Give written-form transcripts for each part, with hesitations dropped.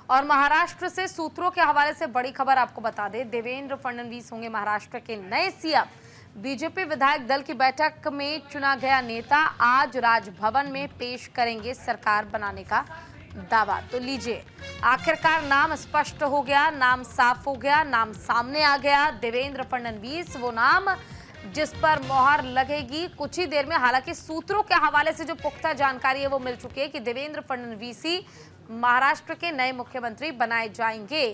और महाराष्ट्र से सूत्रों के हवाले से बड़ी खबर आपको बता दें, देवेंद्र फडणवीस होंगे महाराष्ट्र के नए सीएम। बीजेपी विधायक दल की बैठक में चुना गया नेता आज राजभवन में पेश करेंगे सरकार बनाने का दावा। तो लीजिए, आखिरकार नाम स्पष्ट हो गया, नाम साफ हो गया, नाम सामने आ गया। देवेंद्र फडणवीस वो नाम जिस पर मोहर लगेगी कुछ ही देर में। हालांकि सूत्रों के हवाले से जो पुख्ता जानकारी है वो मिल चुकी है कि देवेंद्र फडणवीस ही महाराष्ट्र के नए मुख्यमंत्री बनाए जाएंगे।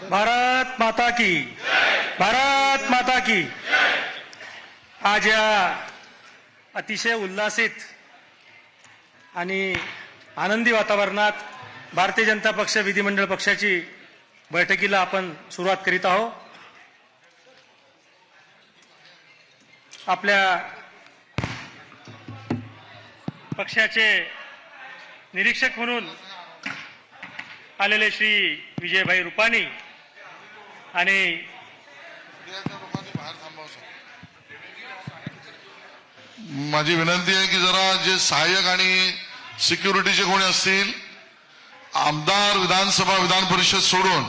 भारत माता की, भारत माता की। आज या अतिशय उल्हासित आणि आनंदी वातावरणात भारतीय जनता पक्ष विधिमंडळ पक्षाची बैठकीला आपण सुरुवात करीत आहोत। आपल्या पक्षाचे निरीक्षक म्हणून आलेले श्री विजयभाई रुपाणी आणि माझी विनंती आहे की जरा जे सहाय्यक आणि सिक्युरिटीचे कोणी असतील, आमदार विधानसभा विधान परिषद सोडून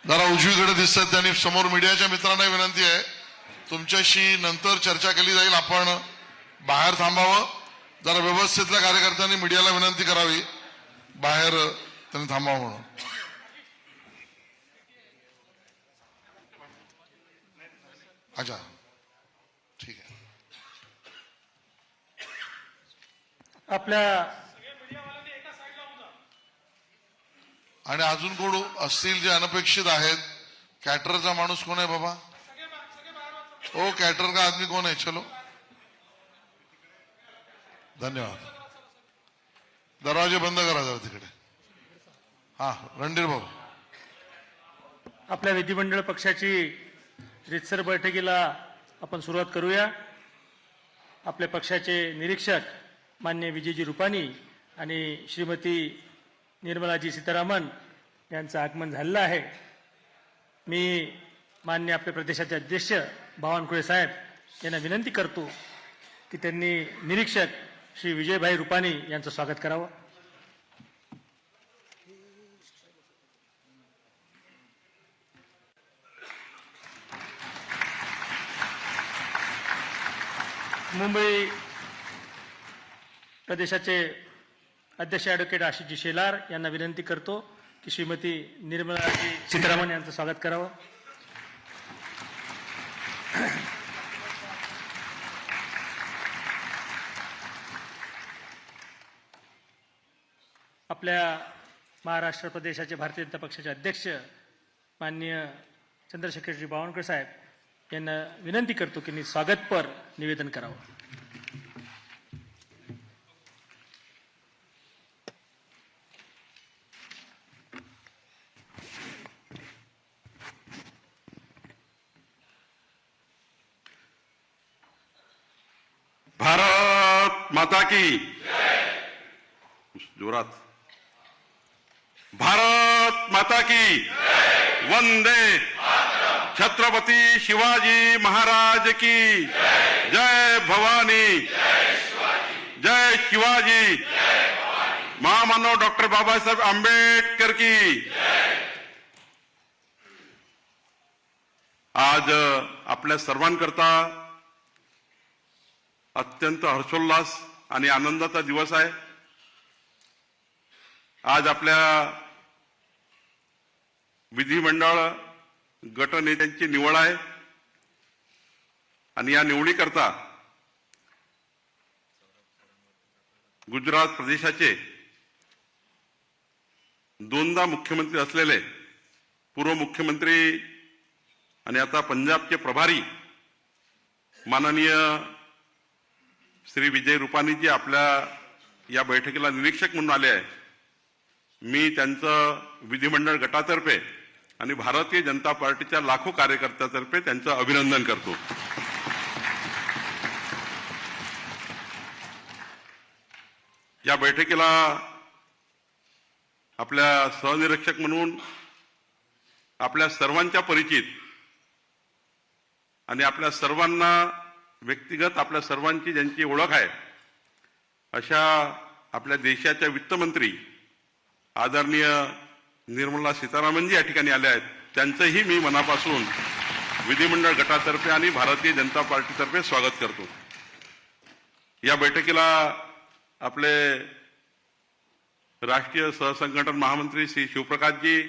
जरा उजवीकडे दिसतात त्यांनी समोर मीडियाच्या मित्रांना विनंती आहे, तुमच्याशी नंतर चर्चा केली जाईल, आपण बाहेर थांबावं। जरा व्यवस्थितल्या कार्यकर्त्यांनी मीडियाला विनंती करावी बाहेर त्यांनी थांबावं म्हणून। अच्छा, ठीक आहे। आपल्या आणि अजून कोण असतील जे अनपेक्षित आहेत? कॅटरचा माणूस कोण आहे बाबा? ओ कॅटर का आदमी कौन है? चलो, धन्यवाद। दरवाजे बंद करा जरा तिकडे। हा, रणधीर भाऊ। आपल्या विधिमंडळ पक्षाची रितसर बैठकीला आपण सुरुवात करूया। आपल्या पक्षाचे निरीक्षक माननीय विजयजी रुपाणी आणि श्रीमती निर्मलाजी सीतारामन यांचं आगमन झालेलं आहे। मी माननीय आपल्या प्रदेशाचे अध्यक्ष बावनकुळे साहेब यांना विनंती करतो की त्यांनी निरीक्षक श्री विजयभाई रुपाणी यांचं स्वागत करावं। मुंबई प्रदेशाचे अध्यक्ष ॲडव्होकेट आशिषजी शेलार यांना विनंती करतो की श्रीमती निर्मलाजी सीतारामन यांचं स्वागत करावं। आपल्या महाराष्ट्र प्रदेशाचे भारतीय जनता पक्षाचे अध्यक्ष माननीय चंद्रशेखरजी बावनकुळे साहेब यांना विनंती करतो की स्वागतपर निवेदन करावं। भारत माता की जोरात, भारत माता की वंदे छत्रपति शिवाजी महाराज की जय भवानी, जय शिवाजी, महामानव डॉक्टर बाबासाहेब आंबेडकर की। आज आपल्या सर्वांकरता अत्यंत हर्षोल्लास आणि आनंदाचा दिवस आहे। आज आपल्या विधिमंडळ गटनेत्यांची निवड आहे आणि या निवडीकरता गुजरात प्रदेशाचे दोनदा मुख्यमंत्री असलेले पूर्व मुख्यमंत्री आणि आता पंजाबचे प्रभारी माननीय श्री विजय रुपाणीजी आपल्या या बैठकीला निरीक्षक म्हणून आले आहे। मी त्यांचं विधिमंडळ गटातर्फे आणि भारतीय जनता पार्टीच्या लाखो कार्यकर्त्यांतर्फे त्यांचं अभिनंदन करतो. या बैठकीला आपल्या सहनिरीक्षक म्हणून आपल्या सर्वांच्या परिचित आणि आपल्या सर्वांना व्यक्तिगत आपल्या सर्वांची ज्यांची ओळख आहे अशा आपल्या देशाच्या वित्तमंत्री आदरणीय निर्मला सीतारामनजी या ठिकाणी आले आहेत. त्यांचंही मी मनापासून विधिमंडळ गटातर्फे आणि भारतीय जनता पार्टीतर्फे स्वागत करतो. या बैठकीला आपले राष्ट्रीय सहसंघटन महामंत्री श्री शिवप्रकाशजी,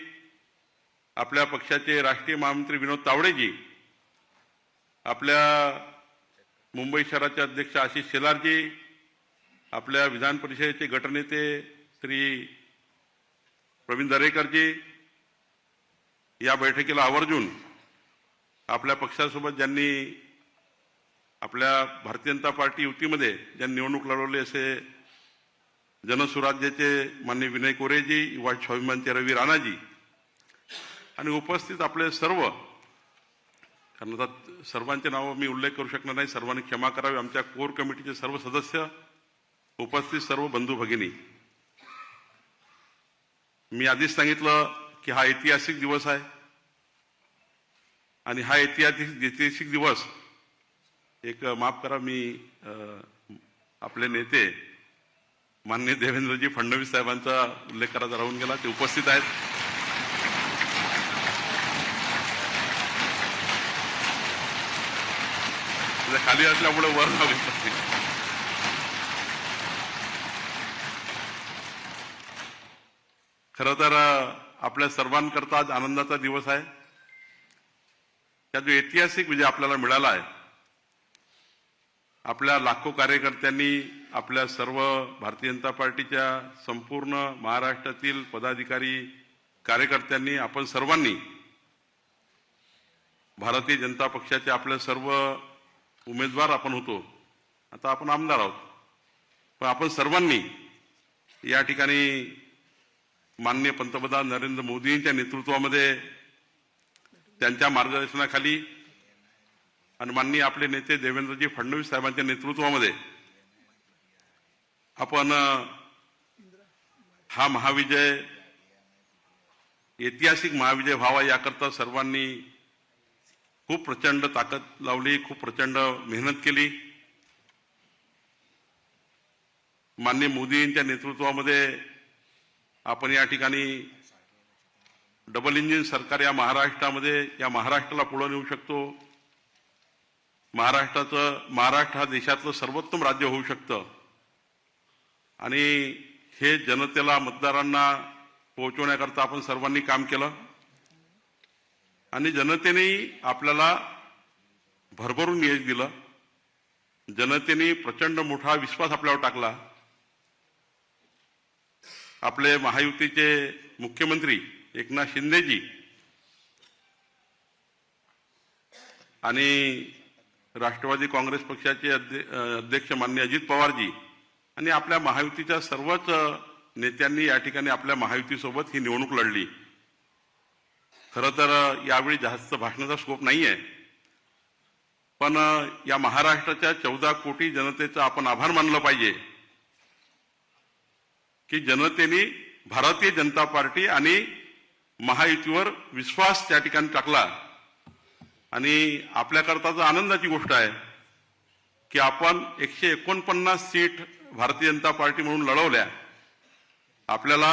आपल्या पक्षाचे राष्ट्रीय महामंत्री विनोद तावडेजी, आपल्या मुंबई शहराचे अध्यक्ष आशिष शेलारजी, आपल्या विधान परिषदेचे गटनेते श्री प्रवीण दरेकरजी, या बैठकीला आवर्जून आपल्या पक्षासोबत ज्यांनी आपल्या भारतीय जनता पार्टी युतीमध्ये ज्यांनी निवडणूक लढवली असे जनसुराज्याचे माननीय विनय कोरेजी, युवा स्वाभिमानचे रवी राणाजी आणि उपस्थित आपले सर्व, कारण आता सर्वांचे नाव मी उल्लेख करू शकणार नाही, सर्वांनी क्षमा करावी, आमच्या कोर कमिटीचे सर्व सदस्य, उपस्थित सर्व बंधू भगिनी. मी आधीच सांगितलं की हा ऐतिहासिक दिवस आहे आणि हा ऐतिहासिक दिवस एक माफ करा, मी आपले नेते माननीय देवेंद्रजी फडणवीस साहेबांचा उल्लेख करायचा राहून गेला, ते उपस्थित आहेत. खाली असल्यामुळे वर नाव घेतलं. खरं तर आपल्या सर्वांकरता आज आनंदाचा दिवस आहे. त्या जो ऐतिहासिक विजय आपल्याला मिळाला आहे, आपल्या लाखो कार्यकर्त्यांनी, आपल्या सर्व भारतीय जनता पार्टीच्या संपूर्ण महाराष्ट्रातील पदाधिकारी कार्यकर्त्यांनी, आपण सर्वांनी भारतीय जनता पक्षाचे आपले सर्व उमेदवार आपण होतो, आता आपण आमदार आहोत, पण आपण सर्वांनी या ठिकाणी माननीय पंतप्रधान नरेंद्र मोदींच्या नेतृत्वामध्ये, त्यांच्या मार्गदर्शनाखाली आणि माननीय आपले नेते देवेंद्रजी फडणवीस साहेबांच्या नेतृत्वामध्ये आपण हा महाविजय, ऐतिहासिक महाविजय व्हावा याकरता सर्वांनी खूप प्रचंड ताकद लावली, खूप प्रचंड मेहनत केली. माननीय मोदींच्या नेतृत्वामध्ये आपण या ठिकाणी डबल इंजिन सरकार या महाराष्ट्राला पुढे नेऊ शकतो. महाराष्ट्र हा देशातलं सर्वोत्तम राज्य होऊ शकतं आणि हे जनतेला, मतदारांना पोहोचवण्याकरता आपण सर्वांनी काम केलं आणि जनतेने आपल्याला भरभरून यश दिलं. जनतेने प्रचंड मोठा विश्वास आपल्यावर टाकला. आपले महायुतीचे मुख्यमंत्री एकनाथ शिंदेजी आणि राष्ट्रवादी काँग्रेस पक्षाचे अध्यक्ष माननीय अजित पवारजी आणि आपल्या महायुतीच्या सर्वच नेत्यांनी या ठिकाणी आपल्या महायुतीसोबत ही निवडणूक लढली. खरं तर यावेळी जास्त भाषणाचा स्कोप नाहीये, पण या महाराष्ट्राच्या 14 कोटी जनतेचं आपण आभार मानलं पाहिजे की जनतेने भारतीय जनता पार्टी आणि महायुतीवर विश्वास त्या ठिकाणी टाकला. आणि आपल्याकरता आनंदाची गोष्ट आहे की आपण 149 सीट भारतीय जनता पार्टी म्हणून लढवल्या. आपल्याला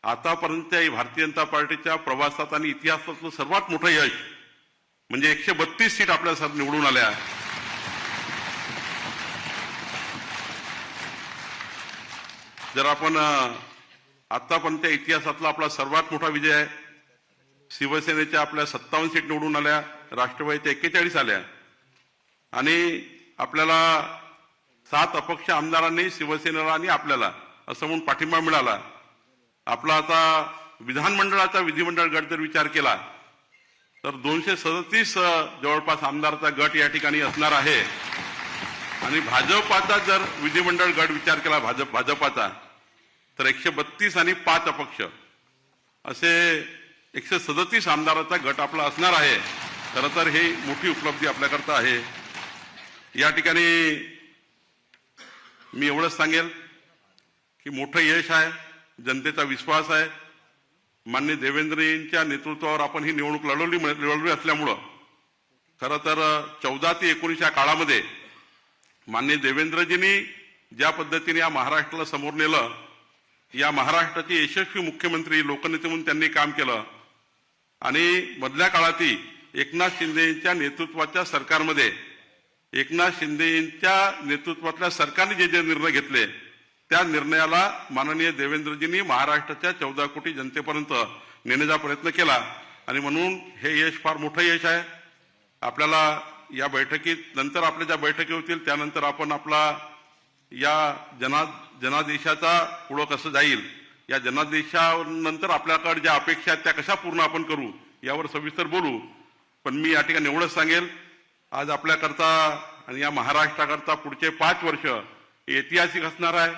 आतापर्यंत भारतीय जनता पार्टीच्या प्रवासात आणि इतिहासातलं सर्वात मोठं यश म्हणजे 132 सीट आपल्यासाठी निवडून आल्या. जर आपण आतापर्यंत इतिहासातला आपला सर्वात मोठा विजय आहे. शिवसेनेच्या आपल्या 57 सीट निवडून आल्या, राष्ट्रवादीच्या 41 आल्या आणि आपल्याला 7 अपक्ष आमदारांनी शिवसेनेला आणि आपल्याला असं म्हणून पाठिंबा मिळाला. आपला आता विधिमंडळ गट जर विचार केला तर 237 जवळपास आमदाराचा गट या ठिकाणी असणार आहे आणि भाजपाचा जर विधिमंडळ गट विचार केला भाजपाचा तर 132 आणि 5 अपक्ष असे 137 आमदाराचा गट आपला असणार आहे. खरं तर ही मोठी उपलब्धी आपल्याकरता आहे. या ठिकाणी मी एवढंच सांगेल की मोठं यश आहे, जनतेचा विश्वास आहे. माननीय देवेंद्रजींच्या नेतृत्वावर आपण ही निवडणूक लढवली असल्यामुळं खरं तर 14 ते 19 या काळामध्ये माननीय देवेंद्रजींनी ज्या पद्धतीने या महाराष्ट्राला समोर नेलं, या महाराष्ट्राचे यशस्वी मुख्यमंत्री लोकनेते म्हणून त्यांनी काम केलं आणि मधल्या काळातही एकनाथ शिंदेच्या नेतृत्वाच्या सरकारमध्ये एकनाथ शिंदेच्या नेतृत्वातल्या सरकारने जे जे निर्णय घेतले त्या निर्णयाला माननीय देवेंद्रजींनी महाराष्ट्राच्या 14 कोटी जनतेपर्यंत नेण्याचा प्रयत्न केला आणि म्हणून हे यश फार मोठं यश आहे. आपल्याला या बैठकीत नंतर आपल्या ज्या बैठकी होतील त्यानंतर आपण आपला या जनादेशाचा पुढं कसं जाईल, या जनादेशानंतर आपल्याकडे ज्या अपेक्षा आहेत त्या कशा पूर्ण आपण करू यावर सविस्तर बोलू. पण मी या ठिकाणी एवढंच सांगेल, आज आपल्याकरता आणि या महाराष्ट्राकरता पुढचे 5 वर्ष ऐतिहासिक असणार आहे.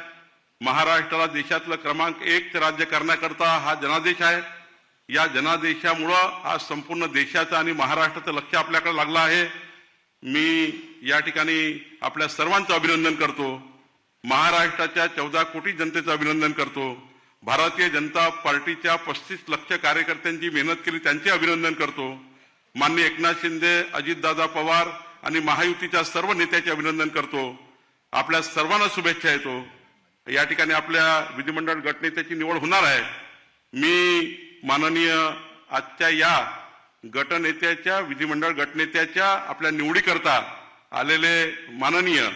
महाराष्ट्राला देशातलं क्रमांक 1 राज्य करण्याकरता हा जनादेश आहे. या जनादेशामुळं आज संपूर्ण देशाचं आणि महाराष्ट्राचं लक्ष आपल्याकडे लागलं आहे. मी या ठिकाणी आपल्या सर्वांचं अभिनंदन करतो. महाराष्ट्राच्या 14 कोटी जनतेचं अभिनंदन करतो. भारतीय जनता पार्टीच्या 35 लाख कार्यकर्त्यांची मेहनत केली त्यांचे अभिनंदन करतो. माननीय एकनाथ शिंदे, अजितदादा पवार आणि महायुतीच्या सर्व नेत्याचे अभिनंदन करतो. आपल्या सर्वांना शुभेच्छा देतो. या ठिकाणी आपल्या विधिमंडळ गटनेत्याची निवड होणार आहे. मी माननीय आजच्या या गटनेत्याच्या विधिमंडळ गटनेत्याच्या आपल्या निवडीकरता आलेले माननीय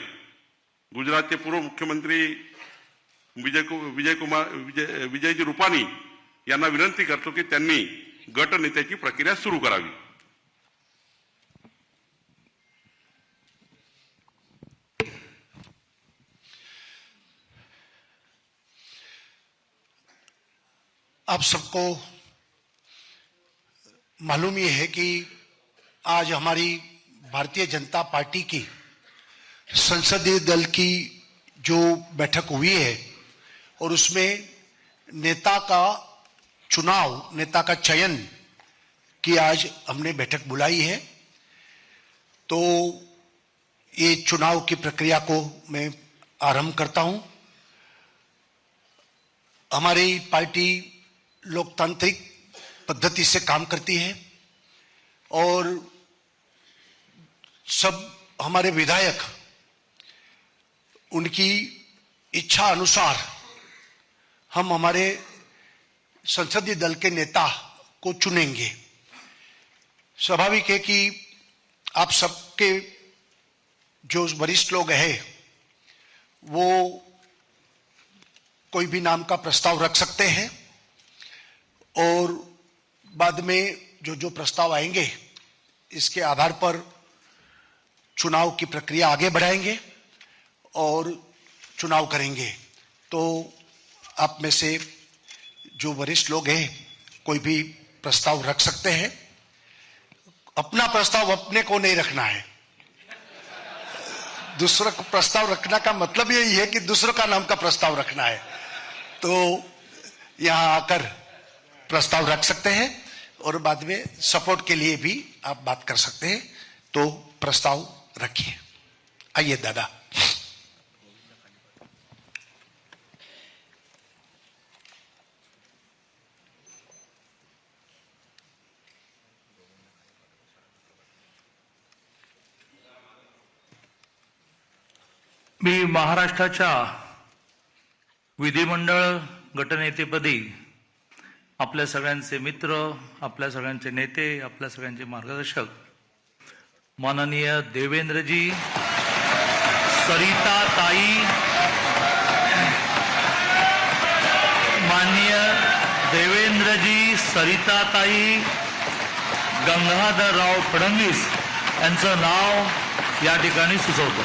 गुजरातचे पूर्व मुख्यमंत्री विजयजी रुपानी यांना विनंती करतो की त्यांनी गटनेत्याची प्रक्रिया सुरू करावी. आप सबको मालूम ये है कि आज हमारी भारतीय जनता पार्टी की संसदीय दल की जो बैठक हुई है और उसमें नेता का चुनाव, नेता का चयन की आज हमने बैठक बुलाई है. तो ये चुनाव की प्रक्रिया को मैं आरंभ करता हूं. हमारी पार्टी लोकतांत्रिक पद्धति से काम करती है और सब हमारे विधायक उनकी इच्छा अनुसार हम हमारे संसदीय दल के नेता को चुनेंगे. स्वाभाविक है कि आप सबके जो वरिष्ठ लोग हैं वो कोई भी नाम का प्रस्ताव रख सकते हैं और बाद में जो जो प्रस्ताव आएंगे इसके आधार पर चुनाव की प्रक्रिया आगे बढ़ाएंगे और चुनाव करेंगे. तो आप में से जो वरिष्ठ लोग हैं कोई भी प्रस्ताव रख सकते हैं. अपना प्रस्ताव अपने को नहीं रखना है. दूसरा को प्रस्ताव रखने का मतलब यही है कि दूसरों का नाम का प्रस्ताव रखना है. तो यहां आकर प्रस्ताव रख सकते हैं और बाद में सपोर्ट के लिए भी आप बात कर सकते हैं. तो प्रस्ताव रखिए. आइए दादा. मी महाराष्ट्राच्या विधिमंडळ गटनेतेपदी आपल्या सगळ्यांचे मित्र, आपल्या सगळ्यांचे नेते, आपल्या सगळ्यांचे मार्गदर्शक माननीय देवेंद्रजी, सरिताताई, माननीय देवेंद्रजी, सरिताताई, गंगाधरराव फडणवीस यांचं नाव या ठिकाणी सुचवतो.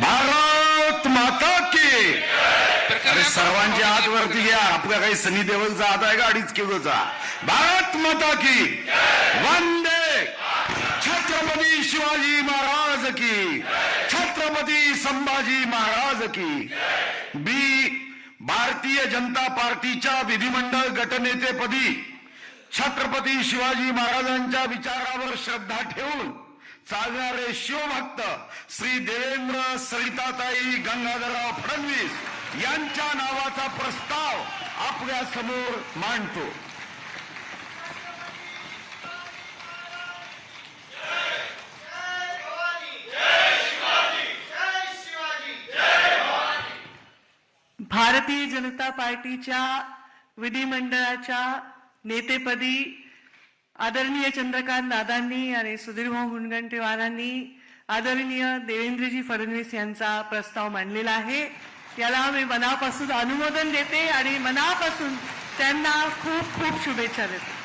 भारत माता की. सर्वांच्या हात वरती घ्या. आपला काही सनी देओलचा हात आहे का 2.5 किलोचा? भारत माता की वंदे. छत्रपती शिवाजी महाराज की, छत्रपती संभाजी महाराज की. भारतीय जनता पार्टीच्या विधिमंडळ गटनेतेपदी छत्रपती शिवाजी महाराजांच्या विचारावर श्रद्धा ठेवून चालणारे शिवभक्त श्री देवेंद्र सरिताताई गंगाधरराव फडणवीस यांच्या नावाचा प्रस्ताव आपल्या समोर मांडतो. भारतीय जनता पार्टीच्या विधिमंडळाच्या नेतेपदी आदरणीय चंद्रकांत दादांनी आणि सुधीरभाऊ मुनगंटीवारांनी आदरणीय देवेंद्रजी फडणवीस यांचा प्रस्ताव मांडलेला आहे. याला मी मनापासून अनुमोदन देते आणि मनापासून त्यांना खूप खूप शुभेच्छा देते.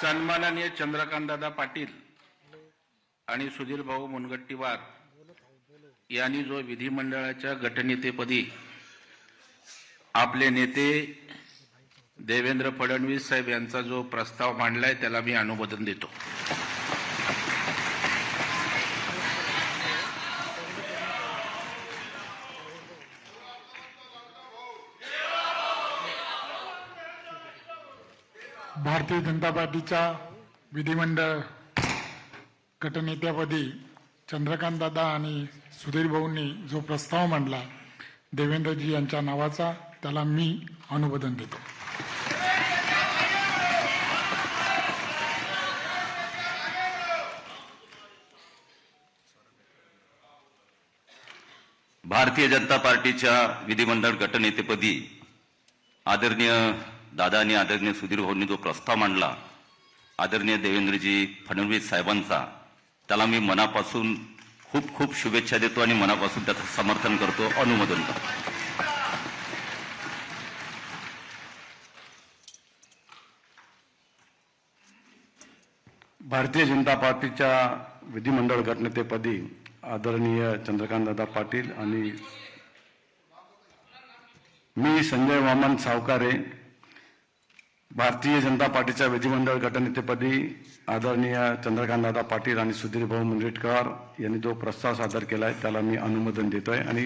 सन्माननीय चंद्रकांतदादा पाटील आणि सुधीरभाऊ मुनगंटीवार यांनी जो विधिमंडळाच्या गटनेतेपदी आपले नेते देवेंद्र फडणवीस साहेब यांचा जो प्रस्ताव मांडलाय त्याला मी अनुमोदन देतो. भारतीय जनता पार्टीच्या विधिमंडळ गटनेत्यापदी चंद्रकांत दादा आणि सुधीर भाऊंनी जो प्रस्ताव मांडला देवेंद्रजी यांच्या नावाचा, त्याला मी अनुमोदन देतो. भारतीय जनता पार्टीच्या विधिमंडळ गटनेतेपदी आदरणीय दादा आणि आदरणीय सुधीर भाऊंनी जो प्रस्ताव मांडला आदरणीय देवेंद्रजी फडणवीस साहेबांचा, त्याला मी मनापासून खूप खूप शुभेच्छा देतो आणि मनापासून त्याचं समर्थन करतो, अनुमोदन करतो. भारतीय जनता पार्टीच्या विधिमंडळ गटनेतेपदी आदरणीय चंद्रकांतदादा पाटील आणि मी संजय वामन सावकारे भारतीय जनता पार्टीच्या विधिमंडळ गटनेतेपदी आदरणीय चंद्रकांतदादा पाटील आणि सुधीरभाऊ मुनगंटीवार यांनी जो प्रस्ताव सादर केला आहे त्याला मी अनुमोदन देतोय आणि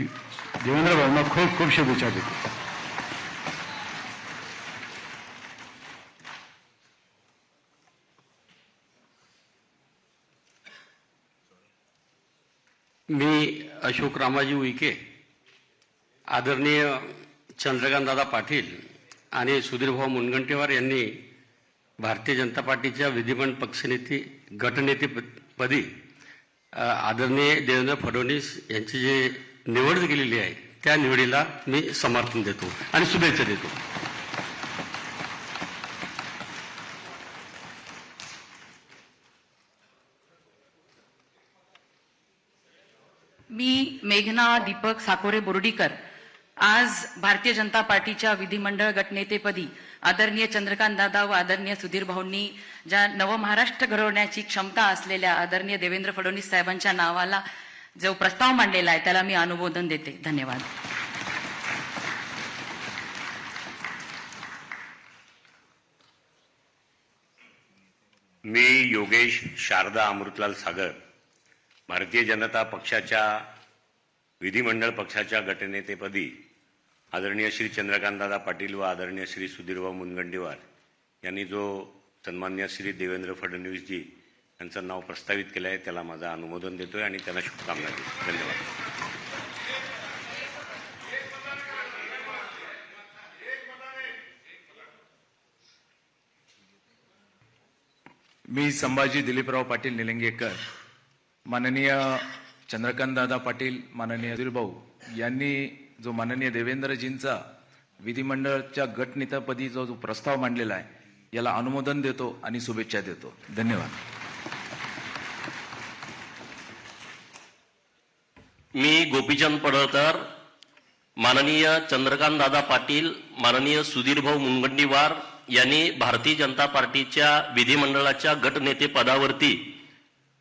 देवेंद्र भाऊंना खूप खूप शुभेच्छा देतो. मी अशोक रामाजी उईके आदरणीय चंद्रकांतदादा पाटील आणि सुधीरभाऊ मुनगंटीवार यांनी भारतीय जनता पार्टीच्या विधिमंडळ पक्षनेते गटनेतेपदी आदरणीय देवेंद्र फडणवीस यांची जी निवड केलेली आहे त्या निवडीला मी समर्थन देतो आणि शुभेच्छा देतो. मी मेघना दीपक साकोरे बोर्डीकर आज भारतीय जनता पार्टीच्या विधिमंडळ गटनेतेपदी आदरणीय चंद्रकांत दादा व आदरणीय सुधीर भाऊंनी ज्या नवमहाराष्ट्र घडवण्याची क्षमता असलेल्या आदरणीय देवेंद्र फडणवीस साहेबांच्या नावाला जो प्रस्ताव मांडलेला आहे त्याला मी अनुमोदन देते. धन्यवाद. मी योगेश शारदा अमृतलाल सागर भारतीय जनता पक्षाच्या विधिमंडळ पक्षाच्या गटनेतेपदी आदरणीय श्री चंद्रकांतदादा पाटील व आदरणीय श्री सुधीरभाऊ मुनगंटीवार यांनी जो सन्मान्य श्री देवेंद्र फडणवीसजी यांचं नाव प्रस्तावित केलं आहे त्याला माझं अनुमोदन देतोय आणि त्यांना शुभकामना देतो. धन्यवाद. मी संभाजी दिलीपराव पाटील निलंगेकर माननीय चंद्रकांतदादा पाटील माननीय सुधीरभाऊ यांनी जो माननीय देवेंद्रजींचा विधिमंडळाच्या गटनेतेपदी जो प्रस्ताव मांडलेला आहे याला अनुमोदन देतो आणि शुभेच्छा देतो. धन्यवाद. मी गोपीचंद पडळकर माननीय चंद्रकांतदादा पाटील माननीय सुधीरभाऊ मुनगंटीवार यांनी भारतीय जनता पार्टीच्या विधिमंडळाच्या गटनेते पदावरती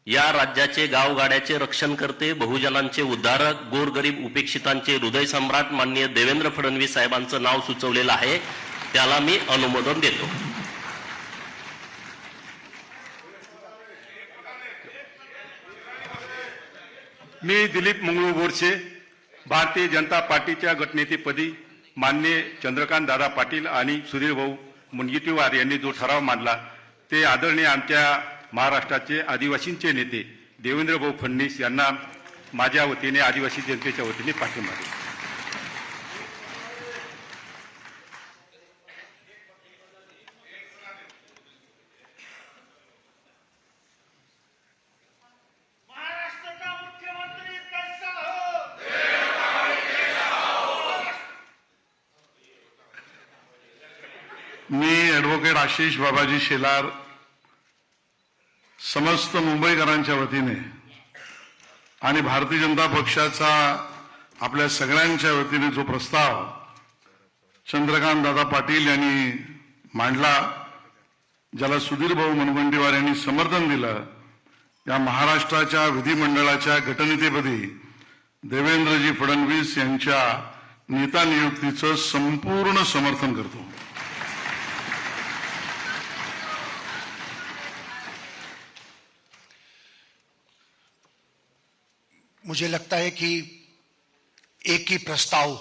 या राज्याचे गावगाड्याचे रक्षण करते, बहुजनांचे उद्धारक, गोरगरीब उपेक्षितांचे हृदय सम्राट माननीय देवेंद्र फडणवीस साहेबांचं नाव सुचवलेलं आहे, त्याला मी अनुमोदन देतो. मी दिलीप मंगळू बोरसे, भारतीय जनता पार्टीच्या गटनेतेपदी माननीय चंद्रकांत दादा पाटील आणि सुधीर भाऊ मुनगंटीवार यांनी जो ठराव मांडला ते आदरणीय आमच्या महाराष्ट्राचे आदिवासींचे नेते देवेंद्र भाऊ फडणवीस यांना माझ्या वतीने, आदिवासी जनतेच्या वतीने पाठिंबा देतो. मी ॲडव्होकेट आशिष बाबाजी शेलार समस्त मुंबईकरांच्या वतीने आणि भारतीय जनता पक्षाचा आपल्या सगळ्यांच्या वतीने जो प्रस्ताव चंद्रकांत दादा पाटील यांनी मांडला, ज्याला सुधीर भाऊ मुनगंटीवार यांनी समर्थन दिलं, या महाराष्ट्राच्या विधिमंडळाच्या गटनेतेपदी देवेंद्रजी फडणवीस यांच्या नेता नियुक्तीचं संपूर्ण समर्थन करतो. मुझे लगता है कि एक ही प्रस्ताव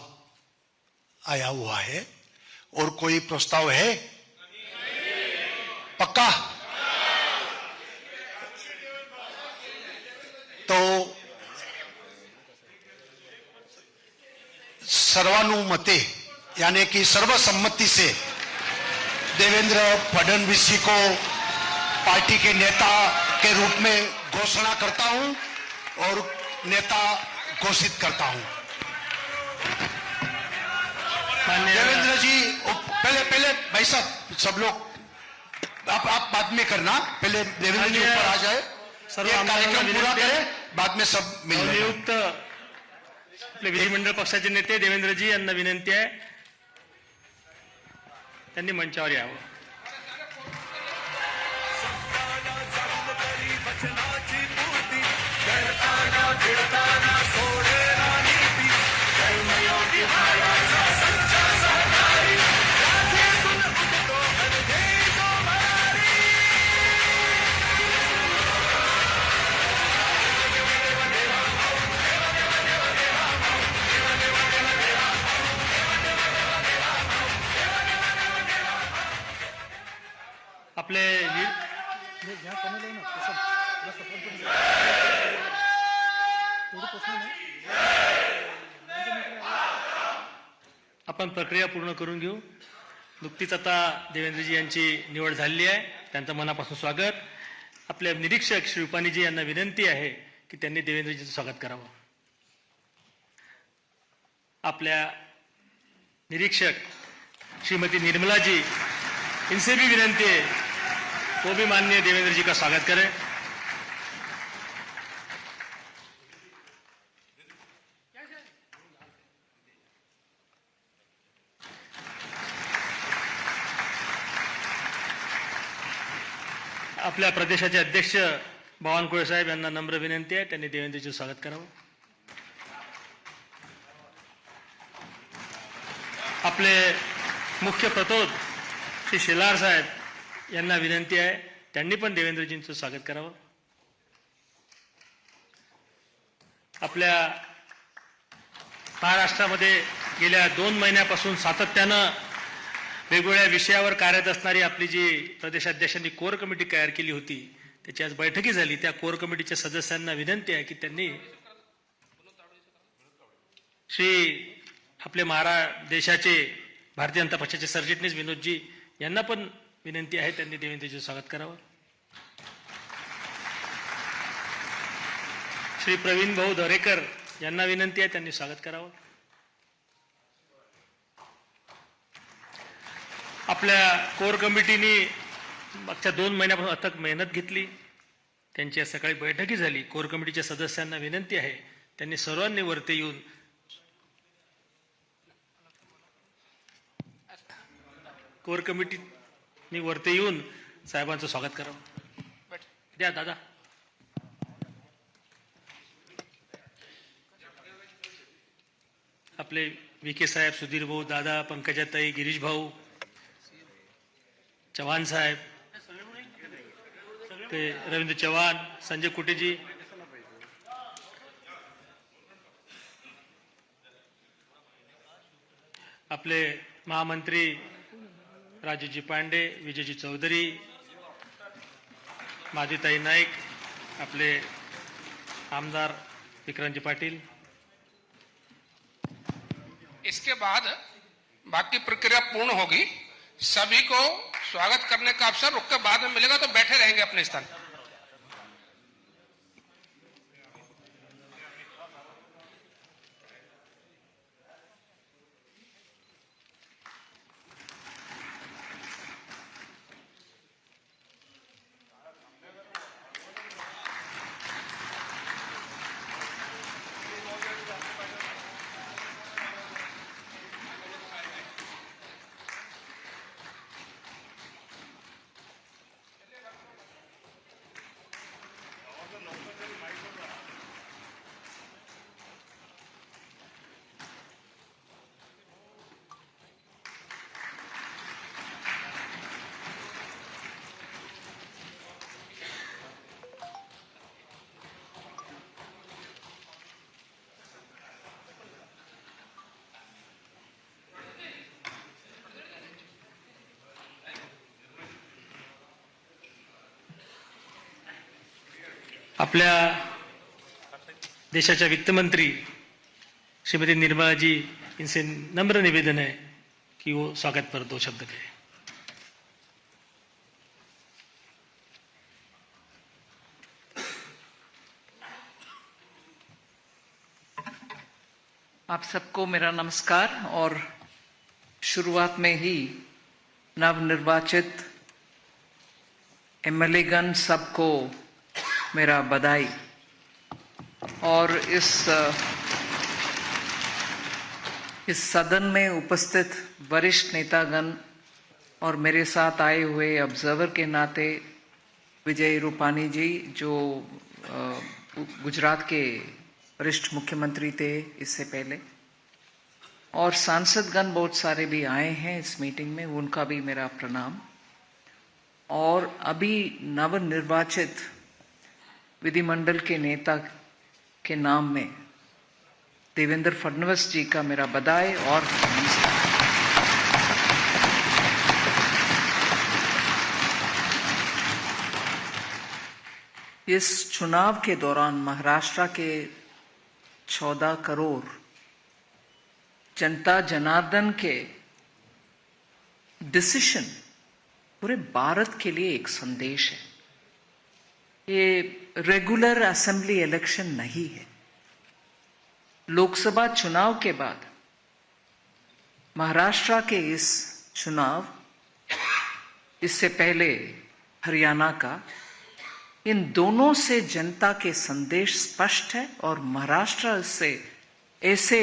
आया हुआ है और कोई प्रस्ताव है? पक्का? तो सर्वानुमते यानी कि सर्वसम्मति से देवेंद्र फडणवीस जी को पार्टी के नेता के रूप में घोषणा करता हूं और नेता घोषित करता हूं. देवेंद्र जी, पहले भाई साहब सब लोग आप बाद में करना, पहले देवेंद्र जी ऊपर आ जाए, ये कार्यक्रम पूरा करें, बाद में सब मिल जाएगा. नियुक्त आपले विधिमंडळ पक्षाचे नेते देवेंद्रजी यांना विनंती आहे, त्यांनी मंचावर यावं. आपले आपण प्रक्रिया पूर्ण करून घेऊ. नुकतीच आता देवेंद्रजी यांची निवड झालेली आहे, त्यांचं मनापासून स्वागत. आपले निरीक्षक श्री रुपानीजी यांना विनंती आहे की त्यांनी देवेंद्रजीचं स्वागत करावं. आपल्या निरीक्षक श्रीमती निर्मलाजी, इनसे भी विनंती है वो भी माननीय देवेंद्र जी का स्वागत करें. आपल्या प्रदेशाचे अध्यक्ष बावनकुळे साहेब यांना नम्र विनंती आहे, त्यांनी देवेंद्रजीचं स्वागत करावं. आपले मुख्य प्रतोद श्री शेलार साहेब यांना विनंती आहे, त्यांनी पण देवेंद्रजींचं स्वागत करावं. आपल्या महाराष्ट्रामध्ये गेल्या 2 महिन्यापासून सातत्यानं वेगवेगळ्या विषयावर कार्यरत असणारी आपली जी प्रदेशाध्यक्षांनी कोर कमिटी तयार केली होती, त्याची आज बैठकी झाली. त्या कोर कमिटीच्या सदस्यांना विनंती आहे की त्यांनी श्री आपले देशाचे भारतीय जनता पक्षाचे सरचिटणीस विनोदजी यांना पण विनंती आहे, त्यांनी देवेंद्रजीचं स्वागत करावं. श्री प्रवीण भाऊ दरेकर यांना विनंती आहे, त्यांनी स्वागत करावं. आपल्या कोर कमिटीने मागच्या 2 महिन्यापासून अथक मेहनत घेतली. त्यांची आज सकाळी बैठकी झाली. कोर कमिटीच्या सदस्यांना विनंती आहे, त्यांनी सर्वांनी वरती येऊन कोर कमिटीनी वरती येऊन साहेबांचं स्वागत करावं. द्या दादा. आपले विखे साहेब, सुधीर भाऊ, दादा, पंकजाताई, गिरीश भाऊ, चव्हाण साहेब, ते रवींद्र चव्हाण, संजय कुटेजी, आपले महामंत्री राजेशजी पांडे, विजयजी चौधरी, माधुताई नाईक, आपले आमदार विक्रांतजी पाटील। इसके बाद बाकी प्रक्रिया पूर्ण होगी। सभी को स्वागत करने का अवसर रुक के बाद में मिलेगा, तो बैठे रहेंगे अपने स्थान। आपल्या देशाच्या वित्तमंत्री श्रीमती निर्मलाजी इनसे नम्र निवेदन है कि वो स्वागत पर 2 शब्द कहें। आप सबको मेरा नमस्कार और शुरुआत में ही नवनिर्वाचित एमएलएगण सबको मेरा बधाई। और इस सदन में उपस्थित वरिष्ठ नेतागण और मेरे साथ आए हुए ऑब्जर्वर के नाते विजय रूपानी जी, जो गुजरात के वरिष्ठ मुख्यमंत्री थे इससे पहले, और सांसदगण बहुत सारे भी आए हैं इस मीटिंग में, उनका भी मेरा प्रणाम। और अभी नवनिर्वाचित विधिमंडल के नेता के नाम में देवेंद्र फडणवीस जी का मेरा बधाई और नमस्कार। इस चुनाव के दौरान महाराष्ट्र के 14 करोड़ जनता जनार्दन के डिसीजन पूरे भारत के लिए एक संदेश है। ये रेगुलर असेंबली इलेक्शन नहीं है। लोकसभा चुनाव के बाद महाराष्ट्र के इस चुनाव, इससे पहले हरियाणा का, इन दोनों से जनता के संदेश स्पष्ट है और महाराष्ट्र से ऐसे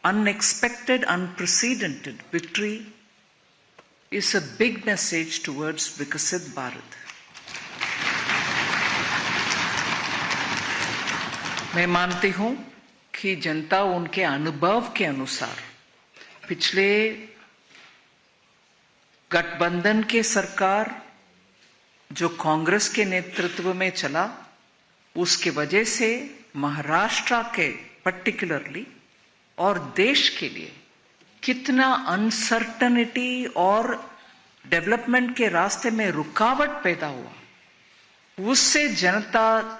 unexpected, unprecedented victory is a big message towards विकसित भारत। मैं मानती हूं कि जनता उनके अनुभव के अनुसार पिछले गठबंधन के सरकार जो कांग्रेस के नेतृत्व में चला, उसके वजह से महाराष्ट्र के पर्टिकुलरली और देश के लिए कितना अनसर्टनिटी और डेवलपमेंट के रास्ते में रुकावट पैदा हुआ, उससे जनता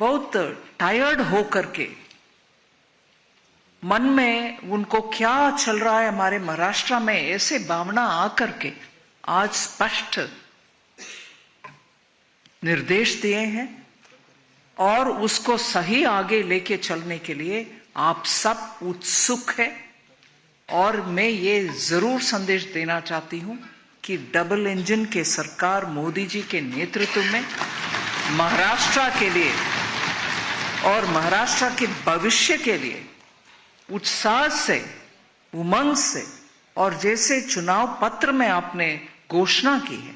बहुत टायर्ड होकर के मन में उनको क्या चल रहा है हमारे महाराष्ट्र में, ऐसे भावना आकर के आज स्पष्ट निर्देश दिए हैं और उसको सही आगे लेके चलने के लिए आप सब उत्सुक हैं। और मैं ये जरूर संदेश देना चाहती हूं कि डबल इंजन के सरकार मोदी जी के नेतृत्व में महाराष्ट्र के लिए और महाराष्ट्र के भविष्य के लिए उत्साह से, उमंग से, और जैसे चुनाव पत्र में आपने घोषणा की है,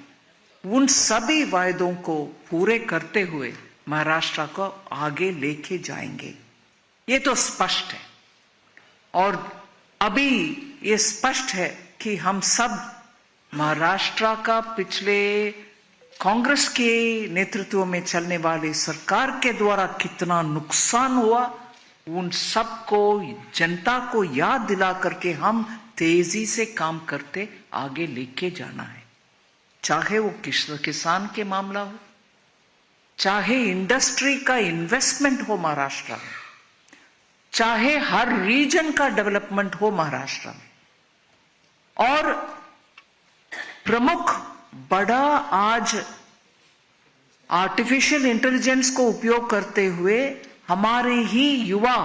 उन सभी वायदों को पूरे करते हुए महाराष्ट्र को आगे लेके जाएंगे। ये तो स्पष्ट है। और अभी ये स्पष्ट है कि हम सब महाराष्ट्र का पिछले कांग्रेस के नेतृत्व में चलने वाली सरकार के द्वारा कितना नुकसान हुआ, उन सबको जनता को याद दिला करके हम तेजी से काम करते आगे लेके जाना है। चाहे वो किसान के मामला हो, चाहे इंडस्ट्री का इन्वेस्टमेंट हो महाराष्ट्र में, चाहे हर रीजन का डेवलपमेंट हो महाराष्ट्र में, और प्रमुख बड़ा आज आर्टिफिशियल इंटेलिजेंस को उपयोग करते हुए हमारे ही युवा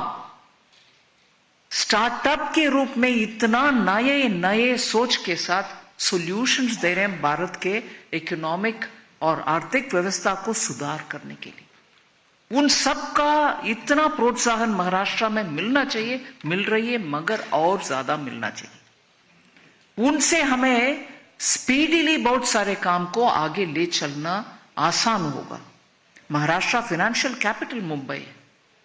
स्टार्टअप के रूप में इतना नए नए सोच के साथ सॉल्यूशंस दे रहे हैं भारत के इकोनॉमिक और आर्थिक व्यवस्था को सुधार करने के लिए। उन सब का इतना प्रोत्साहन महाराष्ट्र में मिलना चाहिए, मिल रही है, मगर और ज्यादा मिलना चाहिए। उनसे हमें स्पीडीली बहुत सारे काम को आगे ले चलना आसान होगा। महाराष्ट्र फाइनेंशियल कैपिटल मुंबई है,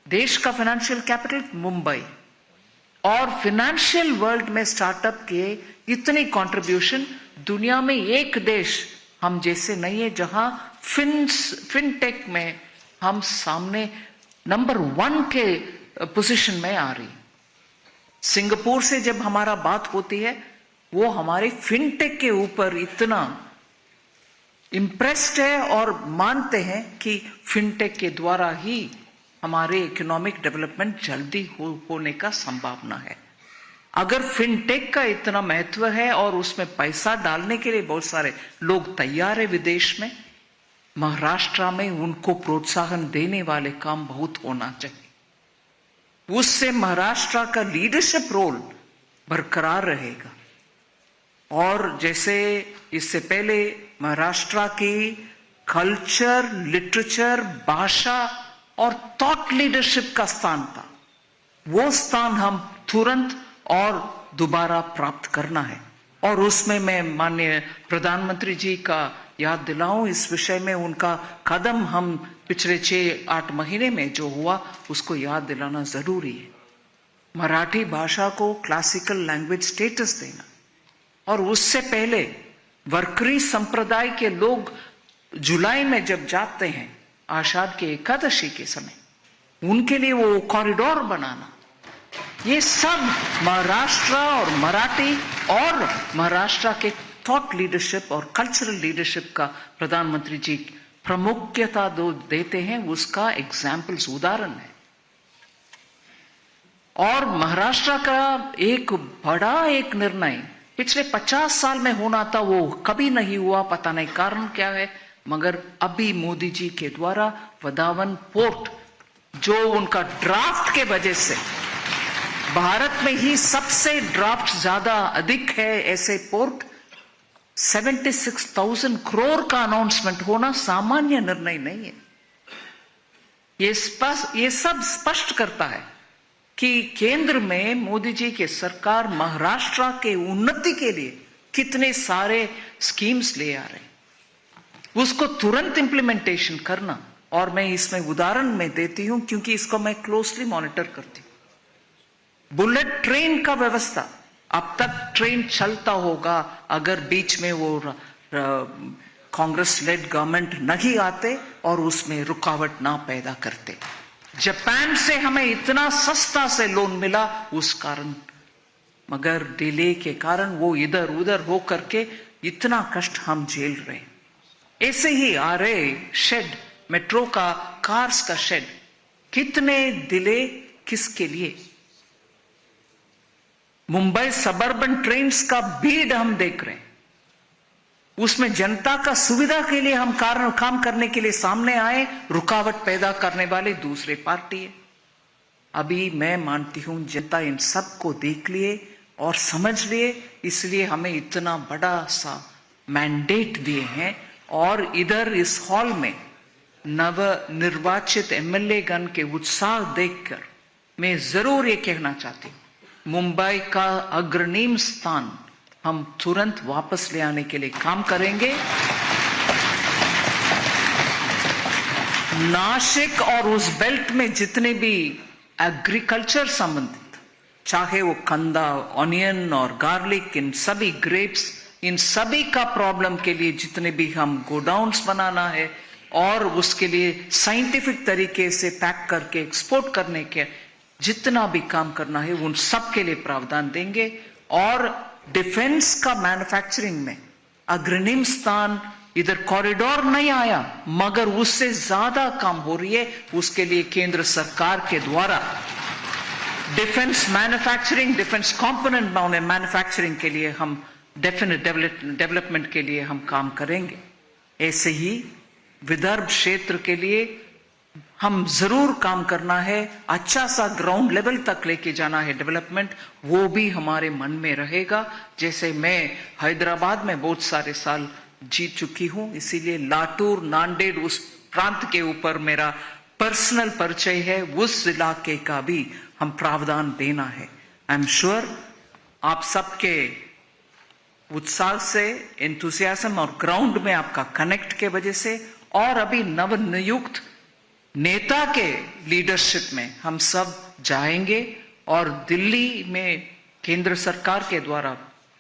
देश का फाइनेंशियल कैपिटल मुंबई, और फाइनेंशियल वर्ल्ड में स्टार्टअप के इतनी कंट्रीब्यूशन दुनिया में एक देश हम जैसे नहीं है जहां फिनटेक में हम सामने नंबर 1 के पोजीशन में आ रही। सिंगापुर से जब हमारा बात होती है वो हमारे फिनटेक के ऊपर इतना इम्प्रेस्ड है और मानते हैं कि फिनटेक के द्वारा ही हमारे इकोनॉमिक डेवलपमेंट जल्दी होने का संभावना है। अगर फिनटेक का इतना महत्व है और उसमें पैसा डालने के लिए बहुत सारे लोग तैयार है विदेश में, महाराष्ट्र में उनको प्रोत्साहन देने वाले काम बहुत होना चाहिए। उससे महाराष्ट्र का लीडरशिप रोल बरकरार रहेगा। और जैसे इससे पहले महाराष्ट्र की कल्चर, लिटरेचर, भाषा और थॉट लीडरशिप का स्थान था, वो स्थान हम तुरंत और दोबारा प्राप्त करना है। और उसमें मैं माननीय प्रधानमंत्री जी का याद दिलाऊं, इस विषय में उनका कदम हम पिछले 6-8 महीने में जो हुआ उसको याद दिलाना जरूरी है। मराठी भाषा को क्लासिकल लैंग्वेज स्टेटस देना, और उससे पहले वरकरी संप्रदाय के लोग जुलाई में जब जाते हैं आषाढ़ के एकादशी के समय, उनके लिए वो कॉरिडोर बनाना, ये सब महाराष्ट्र और मराठी और महाराष्ट्र के थॉट लीडरशिप और कल्चरल लीडरशिप का प्रधानमंत्री जी प्रमुखता देते हैं, उसका एग्जाम्पल्स उदाहरण है। और महाराष्ट्र का एक बड़ा एक निर्णय पिछले 50 साल में होना था, वो कभी नहीं हुआ, पता नहीं कारण क्या है, मगर अभी मोदी जी के द्वारा वदावन पोर्ट, जो उनका ड्राफ्ट के वजह से भारत में ही सबसे ड्राफ्ट ज्यादा अधिक है ऐसे पोर्ट, 76,000 करोड़ का अनाउंसमेंट होना सामान्य निर्णय नहीं है। ये सब स्पष्ट करता है कि केंद्र में मोदी जी के सरकार महाराष्ट्र के उन्नति के लिए कितने सारे स्कीम्स ले आ रहे, उसको तुरंत इंप्लीमेंटेशन करना। और मैं इसमें उदाहरण में देती हूं क्योंकि इसको मैं क्लोजली मॉनिटर करती हूं। बुलेट ट्रेन का व्यवस्था, अब तक ट्रेन चलता होगा अगर बीच में वो कांग्रेस लेड गवर्नमेंट नहीं आते और उसमें रुकावट ना पैदा करते। जापान से हमें इतना सस्ता से लोन मिला उस कारण, मगर डिले के कारण वो इधर उधर हो करके इतना कष्ट हम झेल रहे। ऐसे ही आ रहे शेड, मेट्रो का, कार्स का शेड, कितने डिले किसके लिए? मुंबई सबर्बन ट्रेन्स का भीड़ हम देख रहे हैं, उसमें जनता का सुविधा के लिए हम काम करने के लिए सामने आए, रुकावट पैदा करने वाले दूसरे पार्टी है। अभी मैं मानती हूं जनता इन सब को देख लिए और समझ लिए, इसलिए हमें इतना बड़ा सा मैंडेट दिए हैं। और इधर इस हॉल में नव निर्वाचित एमएलए गण के उत्साह देखकर मैं जरूर ये कहना चाहती हूं, मुंबई का अग्रणी स्थान हम तुरंत वापस ले आने के लिए काम करेंगे। नासिक और उस बेल्ट में जितने भी एग्रीकल्चर संबंधित चाहे वो कंदा, ऑनियन और गार्लिक, इन सभी ग्रेप्स, इन सभी का प्रॉब्लम के लिए जितने भी हम गोडाउन्स बनाना है और उसके लिए साइंटिफिक तरीके से पैक करके एक्सपोर्ट करने के जितना भी काम करना है उन सब के लिए प्रावधान देंगे। और डिफेंस का मैन्युफैक्चरिंग में अग्रणी स्थान, इधर कॉरिडोर नहीं आया मगर उससे ज्यादा काम हो रही है, उसके लिए केंद्र सरकार के द्वारा defence manufacturing, defence component manufacturing के लिए हम डेफिनेट डेवलपमेंट के लिए हम काम करेंगे। ऐसे ही विदर्भ क्षेत्र के लिए हम जरूर काम करना है, अच्छा सा ग्राउंड लेवल तक लेके जाना है डेवलपमेंट, वो भी हमारे मन में रहेगा। जैसे मैं हैदराबाद में बहुत सारे साल जीत चुकी हूं, इसीलिए लातूर, नांदेड़ उस प्रांत के ऊपर मेरा पर्सनल परिचय है, उस इलाके का भी हम प्रावधान देना है। आई एम श्योर आप सबके उत्साह से, एंथुसियाज्म और ग्राउंड में आपका कनेक्ट के वजह से और अभी नवनियुक्त नेता के लीडरशिप में हम सब जाएंगे और दिल्ली में केंद्र सरकार के द्वारा,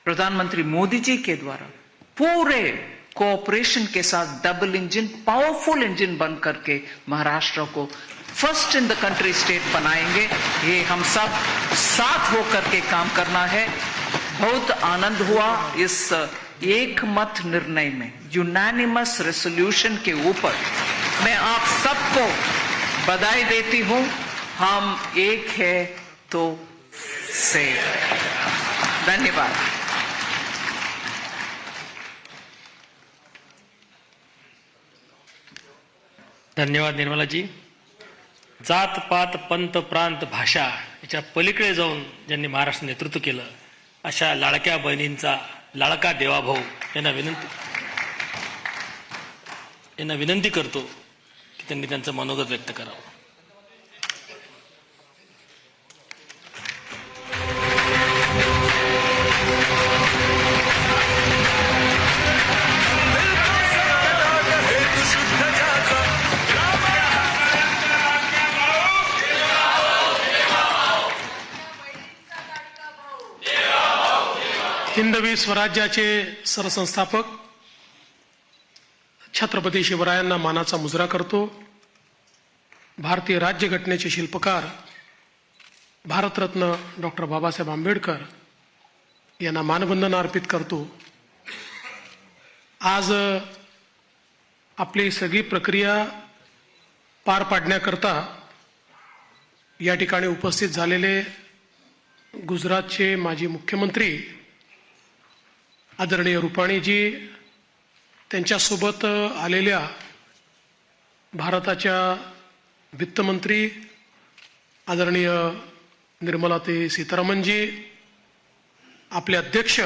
प्रधानमंत्री मोदी जी के द्वारा पूरे कोऑपरेशन के साथ डबल इंजन, पावरफुल इंजन बन करके महाराष्ट्र को first in the country state बनाएंगे। ये हम सब साथ होकर के काम करना है। बहुत आनंद हुआ इस एक मत निर्णय में, यूनानिमस रेसोल्यूशन के ऊपर। मैं आप सबको बधाई देती हूं। हम एक है तो से। धन्यवाद। धन्यवाद निर्मला जी। जात पात पंत प्रांत भाषा याच्या पलीकडे जाऊन ज्यांनी महाराष्ट्र नेतृत्व केलं अशा लाडक्या बहिणींचा लाडका देवाभाऊ यांना विनंती करतो की त्यांनी त्यांचं मनोगत व्यक्त करावं। हिंदवी स्वराज्याचे सरसंस्थापक छत्रपती शिवरायांना मानाचा मुजरा करतो। भारतीय राज्यघटनेचे शिल्पकार भारतरत्न डॉक्टर बाबासाहेब आंबेडकर यांना मानवंदना अर्पित करतो। आज आपली सगळी प्रक्रिया पार पाडण्याकरता या ठिकाणी उपस्थित झालेले गुजरातचे माजी मुख्यमंत्री आदरणीय रुपाणीजी, त्यांच्यासोबत आलेल्या भारताच्या वित्तमंत्री आदरणीय निर्मलाताई सीतारामनजी, आपले अध्यक्ष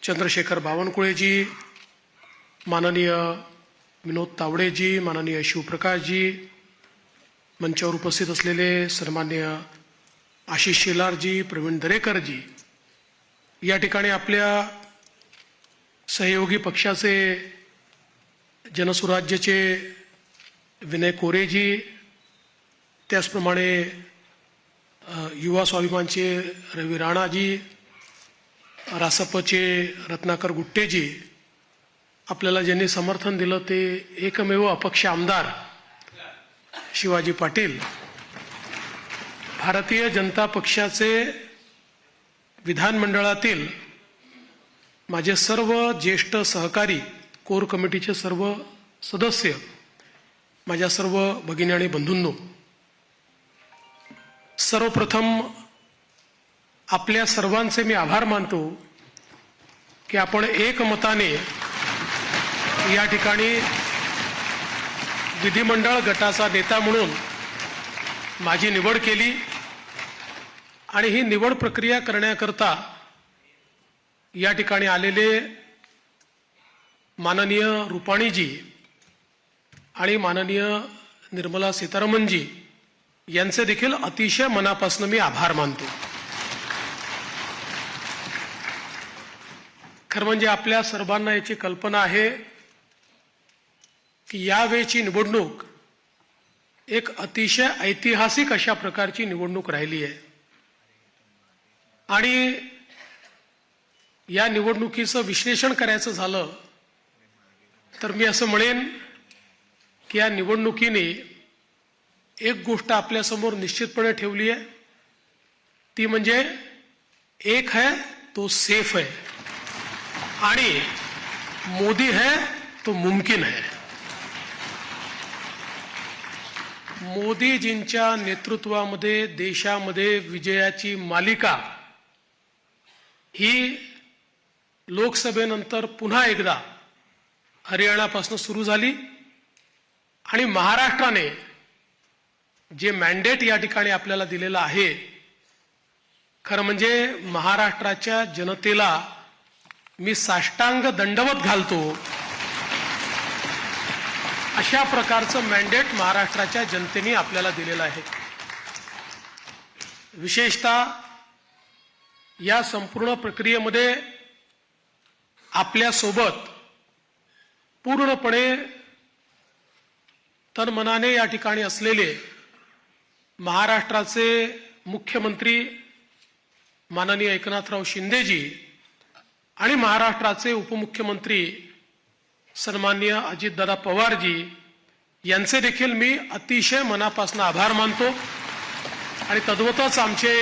चंद्रशेखर बावनकुळेजी, माननीय विनोद तावडेजी, माननीय शिवप्रकाशजी, मंचावर उपस्थित असलेले सन्माननीय आशिष शेलारजी, प्रवीण दरेकरजी, या ठिकाणी आपल्या सहयोगी पक्षाचे जनसुराज्याचे विनय कोरेजी, त्याचप्रमाणे युवा स्वाभिमानचे रवी राणाजी, रासपचे रत्नाकर गुट्टेजी, आपल्याला ज्यांनी समर्थन दिलं ते एकमेव अपक्ष आमदार शिवाजी पाटील, भारतीय जनता पक्षाचे विधानमंडळातील माझे सर्व ज्येष्ठ सहकारी, कोर कमिटीचे सर्व सदस्य, माझ्या सर्व भगिनी आणि बंधूंनो, सर्वप्रथम आपल्या सर्वांचे मी आभार मानतो की आपण एकमताने या ठिकाणी विधिमंडळ गटाचा नेता म्हणून माझी निवड केली आणि ही निवड प्रक्रिया करण्याकरता या ठिकाणी आलेले माननीय रुपाणीजी आणि माननीय निर्मला सीतारामनजी यांचे देखील अतिशय मनापासून मी आभार मानतो। खरं म्हणजे आपल्या सर्वांना याची कल्पना आहे की यावेळची निवडणूक एक अतिशय ऐतिहासिक अशा प्रकारची निवडणूक राहिली आहे। आणि या निवडणुकीचं विश्लेषण करायचं झालं तर मी असं म्हणेन की या निवडणुकीने एक गोष्ट आपल्यासमोर निश्चितपणे ठेवली आहे, ती म्हणजे एक है तो सेफ है आणि मोदी है तो मुमकिन है. मोदीजींच्या नेतृत्वामध्ये देशामध्ये विजयाची मालिका ही लोकसभेनंतर पुन्हा एकदा हरियाणापासून सुरू झाली आणि महाराष्ट्राने जे मॅन्डेट या ठिकाणी आपल्याला दिलेलं आहे, खरं म्हणजे महाराष्ट्राच्या जनतेला मी साष्टांग दंडवत घालतो अशा प्रकारचं मॅन्डेट महाराष्ट्राच्या जनतेने आपल्याला दिलेलं आहे. विशेषतः या संपूर्ण प्रक्रियेमध्ये आपल्यासोबत पूर्णपणे तनमनाने या ठिकाणी असलेले महाराष्ट्राचे मुख्यमंत्री माननीय एकनाथराव शिंदेजी आणि महाराष्ट्राचे उपमुख्यमंत्री सन्माननीय अजितदादा पवारजी यांचे देखील मी अतिशय मनापासून आभार मानतो. आणि तद्वतच आमचे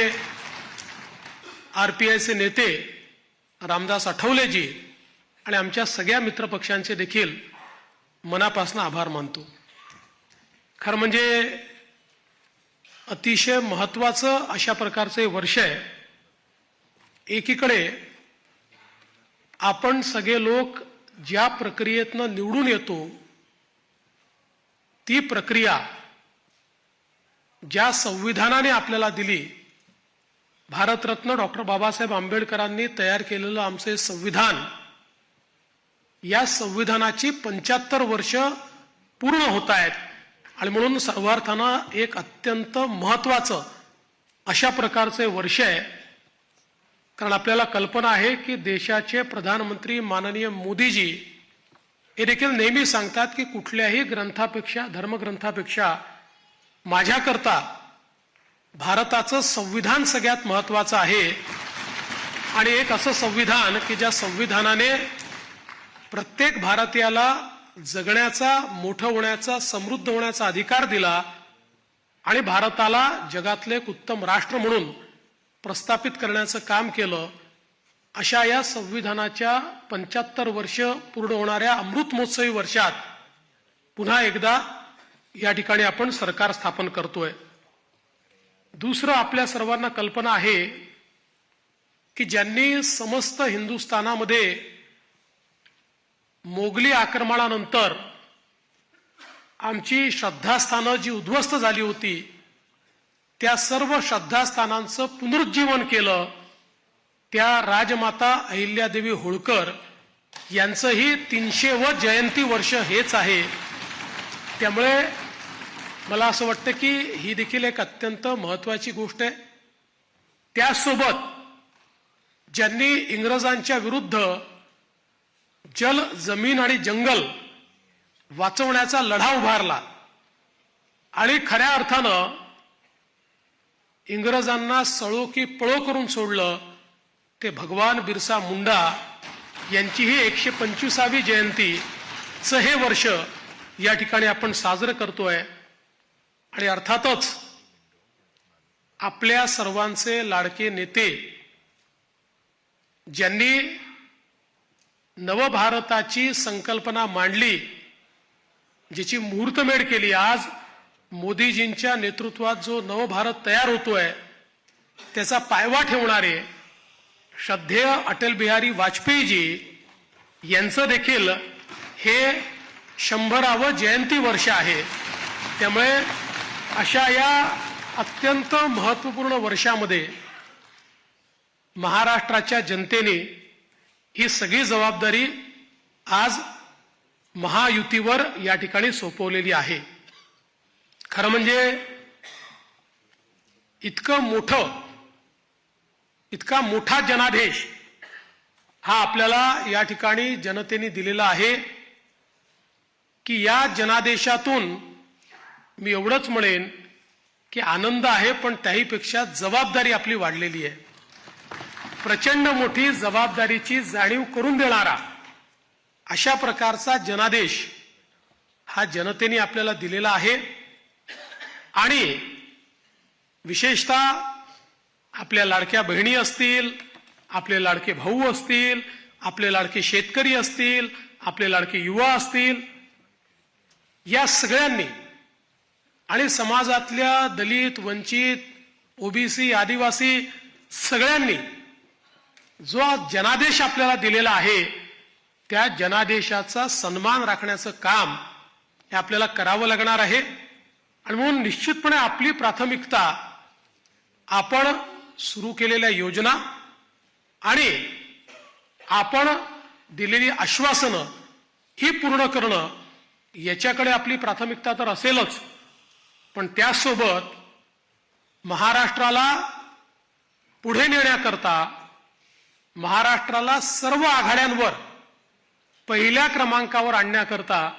आरपीआयचे नेते रामदास आठवलेजी आणि आमच्या सगळ्या मित्रपक्षांचे देखील मनापासून आभार मानतो. खरं म्हणजे अतिशय महत्वाचं अशा प्रकारचे वर्ष आहे. एकीकडे आपण सगळे लोक ज्या प्रक्रियेतनं निवडून येतो ती प्रक्रिया ज्या संविधानाने आपल्याला दिली, भारतरत्न डॉक्टर बाबासाहेब आंबेडकरांनी तयार केलेलं आमचे संविधान, या संविधानाची 75 वर्ष पूर्ण होत आहेत आणि म्हणून सर्वार्थानं एक अत्यंत महत्वाचं अशा प्रकारचे वर्ष आहे. कारण आपल्याला कल्पना आहे की देशाचे प्रधानमंत्री माननीय मोदीजी हे देखील नेहमी सांगतात की कुठल्याही ग्रंथापेक्षा, धर्मग्रंथापेक्षा माझ्याकरता भारताचं संविधान सगळ्यात महत्वाचं आहे. आणि एक असं संविधान की ज्या संविधानाने प्रत्येक भारतीयाला जगण्याचा, मोठं होण्याचा, समृद्ध होण्याचा अधिकार दिला आणि भारताला जगातले एक उत्तम राष्ट्र म्हणून प्रस्थापित करण्याचं काम केलं. अशा या संविधानाच्या 75 वर्ष पूर्ण होणाऱ्या अमृत महोत्सवी वर्षात पुन्हा एकदा या ठिकाणी आपण सरकार स्थापन करतोय. दुसरं, आपल्या सर्वांना कल्पना आहे की ज्यांनी समस्त हिंदुस्थानामध्ये मोगली आक्रमणानंतर आमची श्रद्धास्थानं जी उद्ध्वस्त झाली होती त्या सर्व श्रद्धास्थानांचं पुनरुज्जीवन केलं, त्या राजमाता अहिल्यादेवी होळकर यांचंही 300व जयंती वर्ष हेच आहे. त्यामुळे मला असं वाटतं की ही देखील एक अत्यंत महत्वाची गोष्ट आहे. त्यासोबत ज्यांनी इंग्रजांच्या विरुद्ध जल, जमीन आणि जंगल वाचवण्याचा लढा उभारला आणि खऱ्या अर्थानं इंग्रजांना सळो की पळो करून सोडलं, ते भगवान बिरसा मुंडा यांचीही 125वी जयंतीचं हे वर्ष या ठिकाणी आपण साजरं करतोय. आणि अर्थातच आपल्या सर्वांचे लाडके नेते ज्यांनी नवभारताची संकल्पना मांडली, ज्याची मुहूर्तमेढ केली, आज मोदीजींच्या नेतृत्वात जो नवभारत तयार होतोय त्याचा पायवा ठेवणारे श्रद्धेय अटल बिहारी वाजपेयीजी यांचं देखील हे 100वे जयंती वर्ष आहे. त्यामुळे अशा या अत्यंत महत्त्वपूर्ण वर्षामध्ये महाराष्ट्राच्या जनतेने ही सगळी जबाबदारी आज महायुतीवर या ठिकाणी सोपवलेली आहे. खरं म्हणजे इतका मोठा जनादेश हा आपल्याला या ठिकाणी जनतेने दिलेला आहे की या जनादेशातून मी एवढंच म्हणेन की आनंद आहे, पण त्याहीपेक्षा जबाबदारी आपली वाढलेली आहे. प्रचंड मोठी जबाबदारीची जाणीव करून देणारा अशा प्रकारचा जनादेश हा जनतेने आपल्याला दिलेला आहे. आणि विशेषतः आपल्या लाडक्या बहिणी असतील, आपले लाडके भाऊ असतील, आपले लाडके शेतकरी असतील, आपले लाडके युवा असतील, या सगळ्यांनी आणि समाजातल्या दलित, वंचित, ओबीसी, आदिवासी सगळ्यांनी जो जनादेश आपल्याला दिलेला आहे त्या जनादेशाचा सन्मान राखण्याचं काम हे आपल्याला करावं लागणार आहे. आणि म्हणून निश्चितपणे आपली प्राथमिकता आपण सुरू केलेल्या योजना आणि आपण दिलेली आश्वासनं ही पूर्ण करणं याच्याकडे आपली प्राथमिकता तर असेलच, पण त्यासोबत महाराष्ट्राला पुढे नेण्याकरता महाराष्ट्राला सर्व आघाड्यांवर पहिल्या क्रमांकावर आणण्याकरता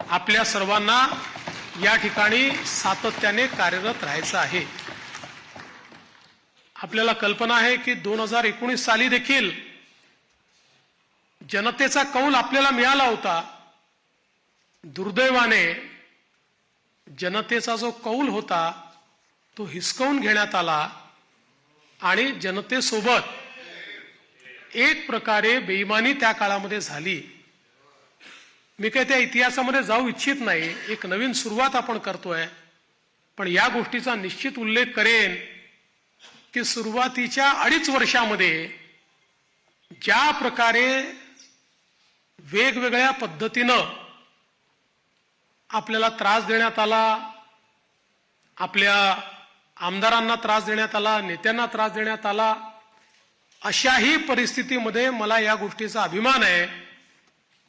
आपल्या सर्वांना या ठिकाणी सातत्याने कार्यरत राहायचं आहे. आपल्याला कल्पना आहे की 2019 साली देखील जनतेचा कौल आपल्याला मिळाला होता. दुर्दैवाने जनतेचा जो कौल होता तो हिसकावून घेण्यात आला आणि जनतेसोबत एक प्रकारे बेईमानी त्या काळामध्ये झाली. मी काही त्या इतिहासामध्ये जाऊ इच्छित नाही, एक नवीन सुरुवात आपण करतोय, पण या गोष्टीचा निश्चित उल्लेख करेन की सुरुवातीच्या 2.5 वर्षामध्ये ज्या प्रकारे वेगवेगळ्या पद्धतीनं आपल्याला त्रास देण्यात आला, आपल्या आमदारांना त्रास देण्यात आला, नेत्यांना त्रास देण्यात आला, अशाही परिस्थितीमध्ये मला या गोष्टीचा अभिमान आहे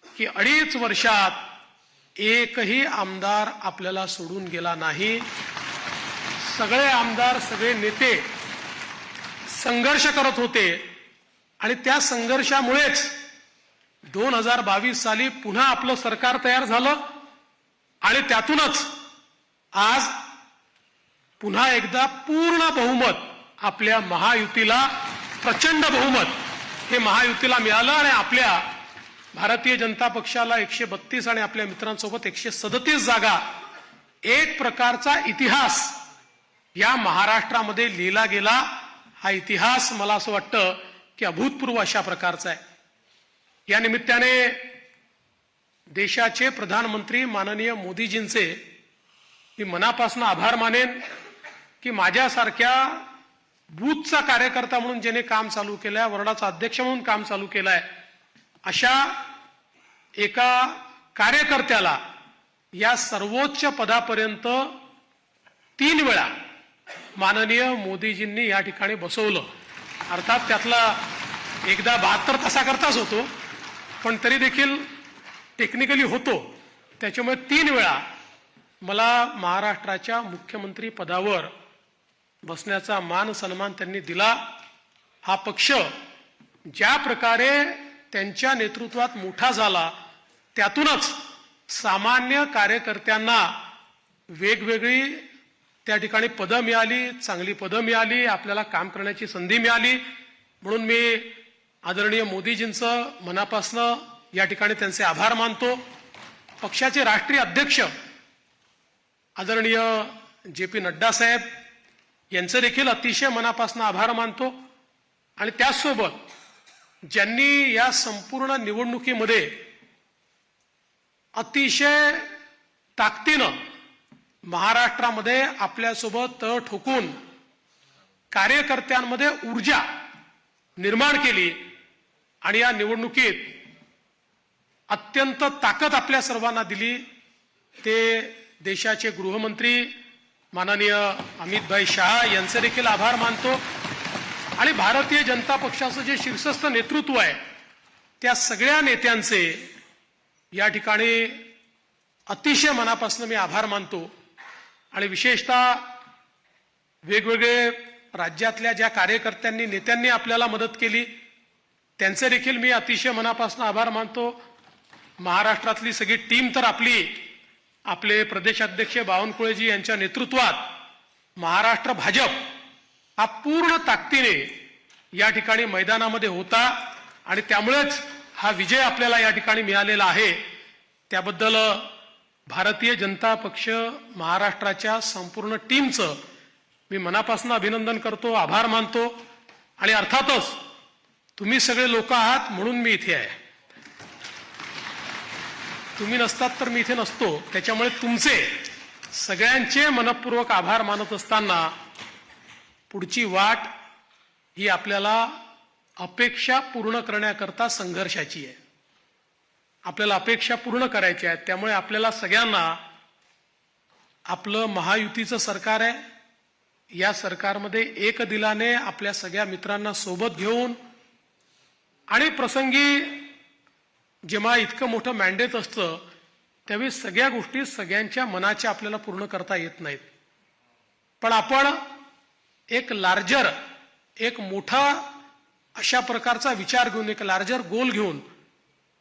की 2.5 वर्षात एकही आमदार आपल्याला सोडून गेला नाही. सगळे आमदार, सगळे नेते संघर्ष करत होते आणि त्या संघर्षामुळेच 2022 साली पुन्हा आपलं सरकार तयार झालं आणि त्यातूनच आज पुन्हा एकदा पूर्ण बहुमत आपल्या महायुतीला, प्रचंड बहुमत हे महायुतीला मिळालं आणि आपल्या भारतीय जनता पक्षाला 132 आणि आपल्या मित्रांसोबत 137 जागा, एक प्रकारचा इतिहास या महाराष्ट्रामध्ये लिहिला गेला. हा इतिहास मला असं वाटतं की अभूतपूर्व अशा प्रकारचा आहे. या निमित्ताने देशाचे प्रधानमंत्री माननीय मोदीजींचे मी मनापासून आभार मानेन की माझ्यासारख्या बूथचा कार्यकर्ता म्हणून ज्याने काम चालू केलंय, वॉर्डाचा अध्यक्ष म्हणून काम चालू केलंय, अशा एका कार्यकर्त्याला या सर्वोच्च पदापर्यंत 3 वेळा माननीय मोदीजींनी या ठिकाणी बसवलं. अर्थात त्यातला एकदा 72 तासाकरताच होतो, पण तरी देखील टेक्निकली होतो. त्याच्यामुळे 3 वेळा मला महाराष्ट्राच्या मुख्यमंत्री पदावर बसण्याचा मान सन्मान त्यांनी दिला. हा पक्ष ज्या प्रकारे त्यांच्या नेतृत्वात मोठा झाला त्यातूनच सामान्य कार्यकर्त्यांना वेगवेगळी त्या ठिकाणी पदं मिळाली, चांगली पदं मिळाली, आपल्याला काम करण्याची संधी मिळाली. म्हणून मी आदरणीय मोदीजींचं मनापासून या ठिकाणी त्यांचे आभार मानतो. पक्षाचे राष्ट्रीय अध्यक्ष आदरणीय JP नड्डा साहेब यांचं देखील अतिशय मनापासून आभार मानतो. आणि त्याचसोबत ज्यांनी या संपूर्ण निवडणुकीमध्ये अतिशय ताकदीनं महाराष्ट्रामध्ये आपल्यासोबत तळ ठोकून कार्यकर्त्यांमध्ये ऊर्जा निर्माण केली आणि या निवडणुकीत अत्यंत ताकद आपल्या सर्वांना दिली, ते देशाचे गृहमंत्री माननीय अमितभाई शहा यांचे देखील आभार मानतो. आणि भारतीय जनता पक्षाचं जे शीर्षस्थ नेतृत्व आहे त्या सगळ्या नेत्यांचे या ठिकाणी अतिशय मनापासून मी आभार मानतो. आणि विशेषतः वेगवेगळे राज्यातल्या ज्या कार्यकर्त्यांनी, नेत्यांनी आपल्याला मदत केली त्यांचे देखील मी अतिशय मनापासून आभार मानतो. महाराष्ट्रातली सगळी टीम तर आपले प्रदेशाध्यक्ष बावनकुळेजी यांच्या नेतृत्वात महाराष्ट्र भाजप हा पूर्ण ताकदीने या ठिकाणी मैदानामध्ये होता आणि त्यामुळेच हा विजय आपल्याला या ठिकाणी मिळालेला आहे. त्याबद्दल भारतीय जनता पक्ष महाराष्ट्राच्या संपूर्ण टीमचं मी मनापासून अभिनंदन करतो, आभार मानतो. आणि अर्थातच तुम्ही सगळे लोक आहात म्हणून मी इथे आहे. तुम्ही नसतात तर मी इथे नसतो. त्याच्यामुळे तुमचे सगळ्यांचे मनपूर्वक आभार मानत असताना पुढची वाट ही आपल्याला अपेक्षा पूर्ण करण्याकरता संघर्षाची आहे. आपल्याला अपेक्षा पूर्ण करायच्या आहेत. त्यामुळे आपल्याला सगळ्यांना आपलं महायुतीचं सरकार आहे. या सरकारमध्ये एक दिलाने आपल्या सगळ्या मित्रांना सोबत घेऊन आणि प्रसंगी जेव्हा इतकं मोठं मॅन्डेट असतं त्यावेळी सगळ्या गोष्टी सगळ्यांच्या मनाच्या आपल्याला पूर्ण करता येत नाहीत. पण आपण एक लार्जर, एक मोठा अशा प्रकारचा विचार घेऊन, एक लार्जर गोल घेऊन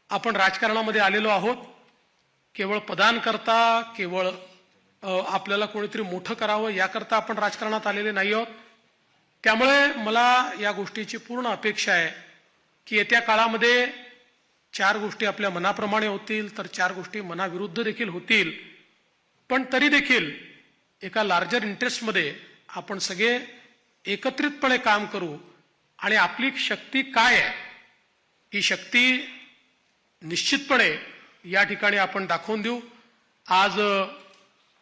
आपण राजकारणामध्ये आलेलो आहोत. केवळ पदांकरता, केवळ आपल्याला कोणीतरी मोठं करावं याकरता आपण राजकारणात आलेले नाही आहोत. त्यामुळे मला या गोष्टीची पूर्ण अपेक्षा आहे की येत्या काळामध्ये 4 गोष्टी आपल्या मनाप्रमाणे होतील तर 4 गोष्टी मनाविरुद्ध देखील होतील. पण तरी देखील एका लार्जर इंटरेस्टमध्ये आपण सगळे एकत्रितपणे काम करू आणि आपली शक्ती काय आहे ही शक्ती निश्चितपणे या ठिकाणी आपण दाखवून देऊ. आज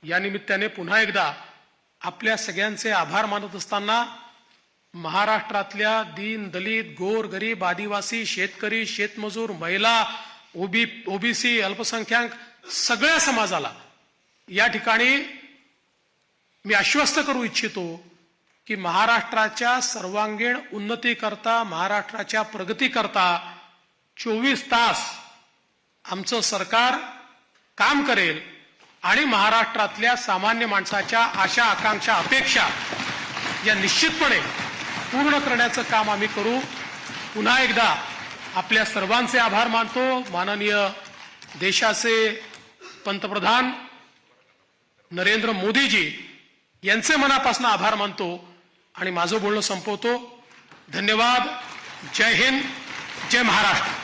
या निमित्ताने पुन्हा एकदा आपल्या सगळ्यांचे आभार मानत असताना महाराष्ट्रातल्या दीन, दलित, गोर, गरीब, आदिवासी, शेतकरी, शेतमजूर, महिला, ओबीसी, अल्पसंख्याक सगळ्या समाजाला या ठिकाणी मी आश्वस्त करू इच्छितो की महाराष्ट्राच्या सर्वांगीण उन्नतीकरता, महाराष्ट्राच्या प्रगतीकरता 24 तास आमचं सरकार काम करेल आणि महाराष्ट्रातल्या सामान्य माणसाच्या आशा, आकांक्षा, अपेक्षा या निश्चितपणे पूर्ण करण्याचं काम आम्ही करू. पुन्हा एकदा आपल्या सर्वांचे आभार मानतो. माननीय देशाचे पंतप्रधान नरेंद्र मोदीजी यांचे मनापासून आभार मानतो आणि माझं बोलणं संपवतो. धन्यवाद. जय हिंद, जय महाराष्ट्र.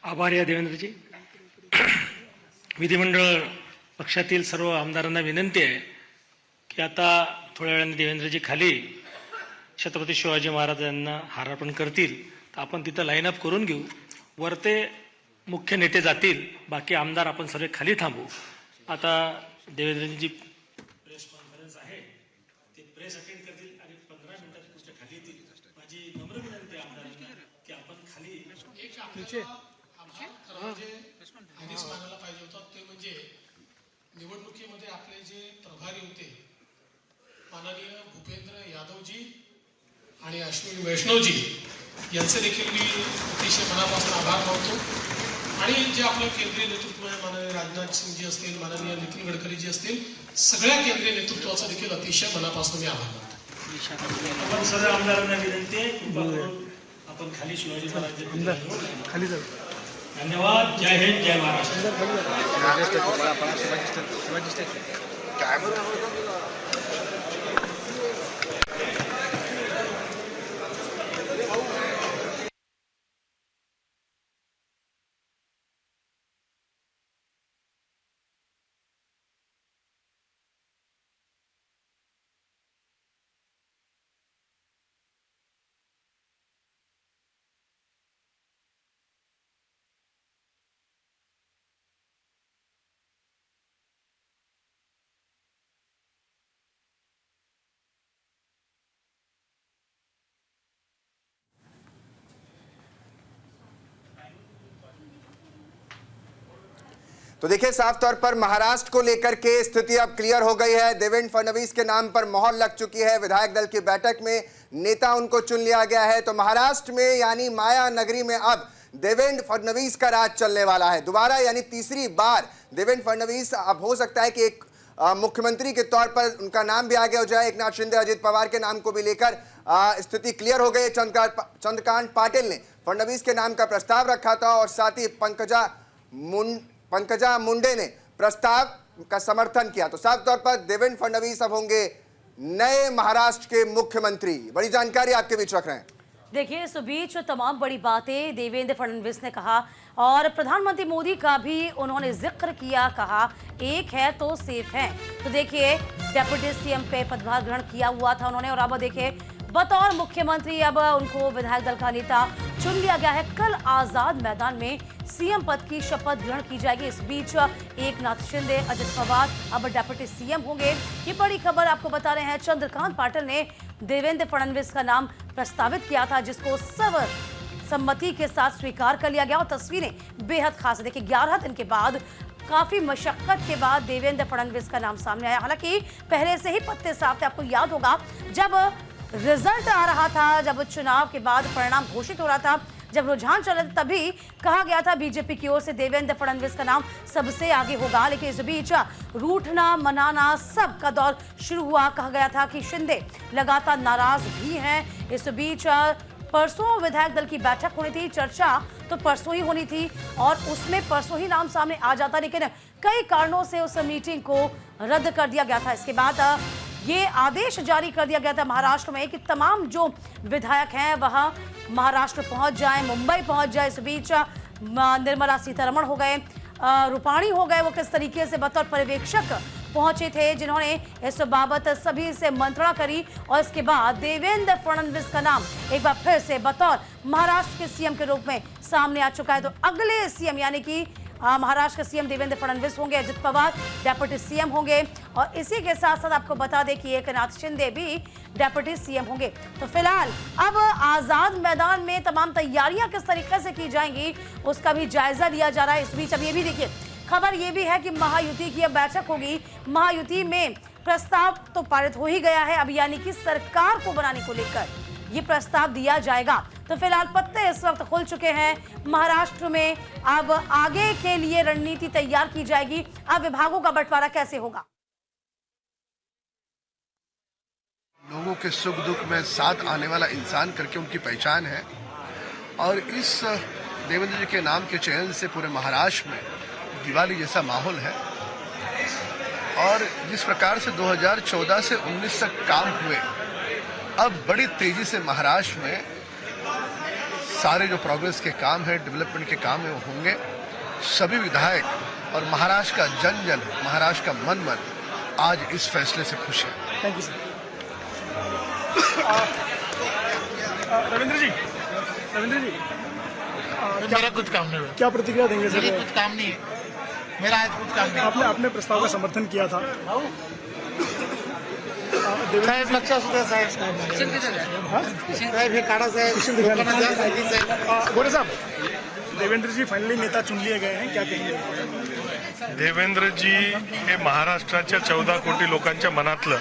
आभारी आहे देवेंद्रजी. विधिमंडळ पक्षातील सर्व आमदारांना विनंती आहे की आता थोड्या वेळाने देवेंद्रजी खाली छत्रपती शिवाजी महाराजांना हार अर्पण करतील तर आपण तिथं लाईन अप करून घेऊ. वरते मुख्य नेते जातील, बाकी आमदार आपण सगळे खाली थांबू. आता देवेंद्रजी प्रेस कॉन्फरन्स आहे ते प्रेस अटेंड करतील आणि 15 मिनिटात पुढच्या खाली येतील. माझी नम्र विनंती आहे आमदारांना की आपण खाली आधीच मानायला पाहिजे होता ते म्हणजे निवडणुकीमध्ये आपले जे प्रभारी होते माननीय भूपेंद्र यादवजी आणि अश्विनी वैष्णवजी यांचे देखील मी अतिशय मनापासून आभार मानतो. आणि जे आपलं केंद्रीय नेतृत्व आहे माननीय राजनाथ सिंगजी असतील, माननीय नितीन गडकरीजी असतील, सगळ्या केंद्रीय नेतृत्वाचा देखील अतिशय मनापासून मी आभार मानतो. आपण सर्व आमदारांना विनंती आहे कृपा करून आपण खाली शिवाजी महाराज खाली जाऊ. धन्यवाद. जय हिंद, जय महाराष्ट्र. तो देखिए साफ तौर पर महाराष्ट्र को लेकर के स्थिति अब क्लियर हो गई है। देवेंद्र फडणवीस के नाम पर मोहर लग चुकी है। विधायक दल की बैठक में नेता उनको चुन लिया गया है। तो महाराष्ट्र में यानी माया नगरी में अब देवेंद्र फडणवीस का राज चलने वाला है। दोबारा यानी तीसरी बार देवेंद्र फडणवीस अब हो सकता है कि एक मुख्यमंत्री के तौर पर उनका नाम भी आगे हो जाए। एकनाथ शिंदे, अजित पवार के नाम को भी लेकर स्थिति क्लियर हो गई। चंद्रकांत पाटिल ने फडणवीस के नाम का प्रस्ताव रखा था और साथ ही पंकजा मुंडे ने प्रस्ताव का समर्थन किया। तो साफ तौर पर देवेंद्र फडणवीस अब होंगे नए महाराष्ट्र के मुख्यमंत्री। बड़ी जानकारी आपके बीच रख रहे हैं। देखिए, इस बीच तमाम बड़ी बातें देवेंद्र फडणवीस ने कहा और प्रधानमंत्री मोदी का भी उन्होंने जिक्र किया, कहा एक है तो सेफ है। तो देखिए, डेप्यूटी सीएम पे पदभार ग्रहण किया हुआ था उन्होंने और अब देखिए बतौर मुख्यमंत्री अब उनको विधायक दल का नेता चुन लिया गया है। कल आजाद मैदान में सीएम पद की शपथ ग्रहण की जाएगी। इस बीच एकनाथ शिंदे, अजित पवार अब डेप्यूटी सीएम होंगे। ये बड़ी खबर आपको बता रहे हैं। चंद्रकांत पाटिल ने देवेंद्र फडणवीस का नाम प्रस्तावित किया था, जिसको सर्वसम्मति के साथ स्वीकार कर लिया गया और तस्वीरें बेहद खास है। देखिए, 11 दिन के बाद काफी मशक्कत के बाद देवेंद्र फडणवीस का नाम सामने आया। हालांकि पहले से ही पत्ते साफ थे। आपको याद होगा जब रिजल्ट आ रहा था, जब चुनाव के बाद परिणाम घोषित हो रहा था, जब रुझान चल रहा था, तभी कहा गया था बीजेपी की ओर से देवेंद्र फडणवीस का नाम सबसे आगे होगा। लेकिन इस बीच रूठना मनाना सब का दौर शुरू हुआ। कहा गया था कि शिंदे लगातार नाराज भी हैं। इस बीच परसों विधायक दल की बैठक होनी थी, चर्चा तो परसों ही होनी थी और उसमें परसों ही नाम सामने आ जाता, लेकिन कई कारणों से उस मीटिंग को रद्द कर दिया गया था। इसके बाद ये आदेश जारी कर दिया गया था महाराष्ट्र में कि तमाम जो विधायक हैं वह महाराष्ट्र पहुंच जाएं, मुंबई पहुंच जाए। इस बीच निर्मला सीतारमण हो गए, रूपाणी हो गए, वो किस तरीके से बतौर पर्यवेक्षक पहुंचे थे, जिन्होंने इस बाबत सभी से मंत्रणा करी और इसके बाद देवेंद्र फडणवीस का नाम एक बार फिर से बतौर महाराष्ट्र के सीएम के रूप में सामने आ चुका है। तो अगले सीएम यानी कि महाराष्ट्र के सीएम देवेंद्र फडणवीस होंगे, अजित पवार डेप्यूटी सीएम होंगे और इसी के साथ साथ आपको बता दें कि एकनाथ शिंदे भी डेप्यूटी सीएम होंगे। तो फिलहाल अब आजाद मैदान में तमाम तैयारियां किस तरीके से की जाएंगी उसका भी जायजा लिया जा रहा है। इस बीच अब ये भी देखिए, खबर ये भी है कि महायुति की अब बैठक होगी। महायुति में प्रस्ताव तो पारित हो ही गया है, अब यानी कि सरकार को बनाने को लेकर ये प्रस्ताव दिया जाएगा। तो फिलहाल पत्ते इस वक्त खुल चुके हैं महाराष्ट्र में। अब आगे के लिए रणनीति तैयार की जाएगी। अब विभागों का बंटवारा कैसे होगा। लोगों के सुख दुख में साथ आने वाला इंसान करके उनकी पहचान है और इस देवेंद्र जी के नाम के चयन से पूरे महाराष्ट्र में दिवाली जैसा माहौल है। और जिस प्रकार से 2014 से 19 तक काम हुए, अब बड़ी तेजी से महाराष्ट्र में सारे जो प्रोग्रेस के काम है, डेवलपमेंट के काम है, वो होंगे। सभी विधायक और महाराष्ट्र का जन जन, महाराष्ट्र का मन मन आज इस फैसले से खुश है। Thank you sir. Ravindra ji मेरा कुछ काम नहीं हुआ। क्या प्रतिक्रिया देंगे सर? कुछ काम नहीं है मेरा, आज कुछ काम नहीं। आपने प्रस्ताव का समर्थन किया था। साहेब लक्ष असू द्या साहेब, साहेब हे काढा साहेब, गोरे साहब, देवेंद्र जी फाइनली नेता चुन लिए गए हैं, क्या कहेंगे? देवेंद्र जी हे महाराष्ट्राच्या 14 कोटी लोकांच्या मनातलं,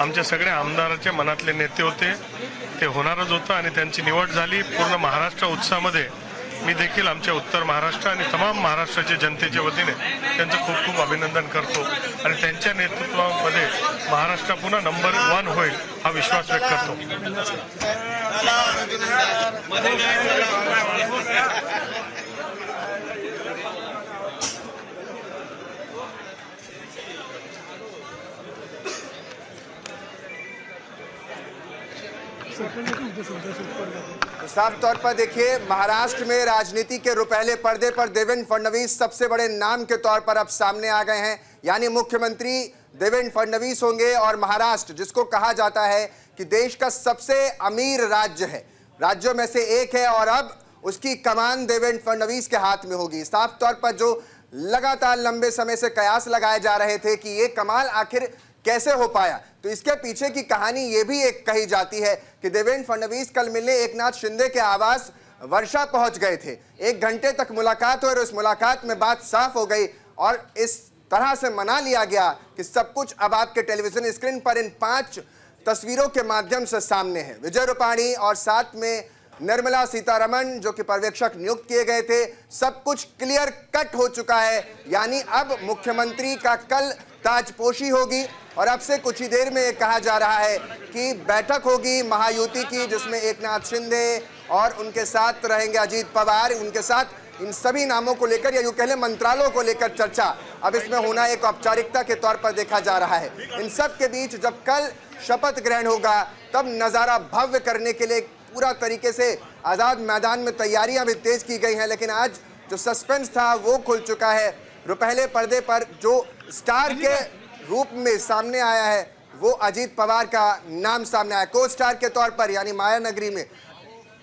आमच्या सगळ्या आमदाराच्या मनातले नेते होते। ते होणारच होतं आणि त्यांची निवड झाली। पूर्ण महाराष्ट्र उत्साहामध्ये मी देखील आमच्या उत्तर महाराष्ट्र आणि तमाम महाराष्ट्राच्या जनतेच्या वतीने त्यांचं खूप खूप अभिनंदन करतो आणि त्यांच्या नेतृत्वामध्ये महाराष्ट्र पुन्हा नंबर 1 होईल हा विश्वास व्यक्त करतो। तो साफ तौर पर देखिए, महाराष्ट्र में राजनीति के रुपहले पर्दे पर देवेंद्र फडणवीस सबसे बड़े नाम के तौर पर अब सामने आ गए हैं। यानी मुख्यमंत्री देवेंद्र फडणवीस होंगे और महाराष्ट्र, जिसको कहा जाता है कि देश का सबसे अमीर राज्य है, राज्यों में से एक है और अब उसकी कमान देवेंद्र फडणवीस के हाथ में होगी। साफ तौर पर जो लगातार लंबे समय से कयास लगाए जा रहे थे कि ये कमाल आखिर कैसे हो पाया, तो इसके पीछे की कहानी ये भी एक कही जाती है कि देवेंद्र फडणवीस कल मिलने एकनाथ शिंदे के आवास वर्षा पहुंच गए थे। 1 घंटे तक मुलाकात हुई और उस मुलाकात में बात साफ हो गई और इस तरह से मना लिया गया कि सब कुछ अब आपके टेलीविजन स्क्रीन पर इन 5 तस्वीरों के माध्यम से सामने है। विजय रूपाणी और साथ में निर्मला सीतारमण जो कि पर्यवेक्षक नियुक्त किए गए थे, सब कुछ क्लियर कट हो चुका है। यानी अब मुख्यमंत्री का कल ताजपोशी होगी और अब से कुछ ही देर में कहा जा रहा है कि बैठक होगी महायुति की, जिसमें एकनाथ शिंदे और उनके साथ रहेंगे अजीत पवार। उनके साथ इन सभी नामों को लेकर या यूं कह लें मंत्रालयों को लेकर चर्चा अब इसमें होना एक औपचारिकता के तौर पर देखा जा रहा है। इन सब के बीच जब कल शपथ ग्रहण होगा तब नजारा भव्य करने के लिए पूरा तरीके से आजाद मैदान में तैयारियां भी तेज की गई हैं, लेकिन आज जो सस्पेंस था वो खुल चुका है। पहले पर्दे पर जो स्टार के रूप में सामने आया है वो अजीत पवार का नाम सामने आया। को स्टार के तौर पर यानी माया नगरी में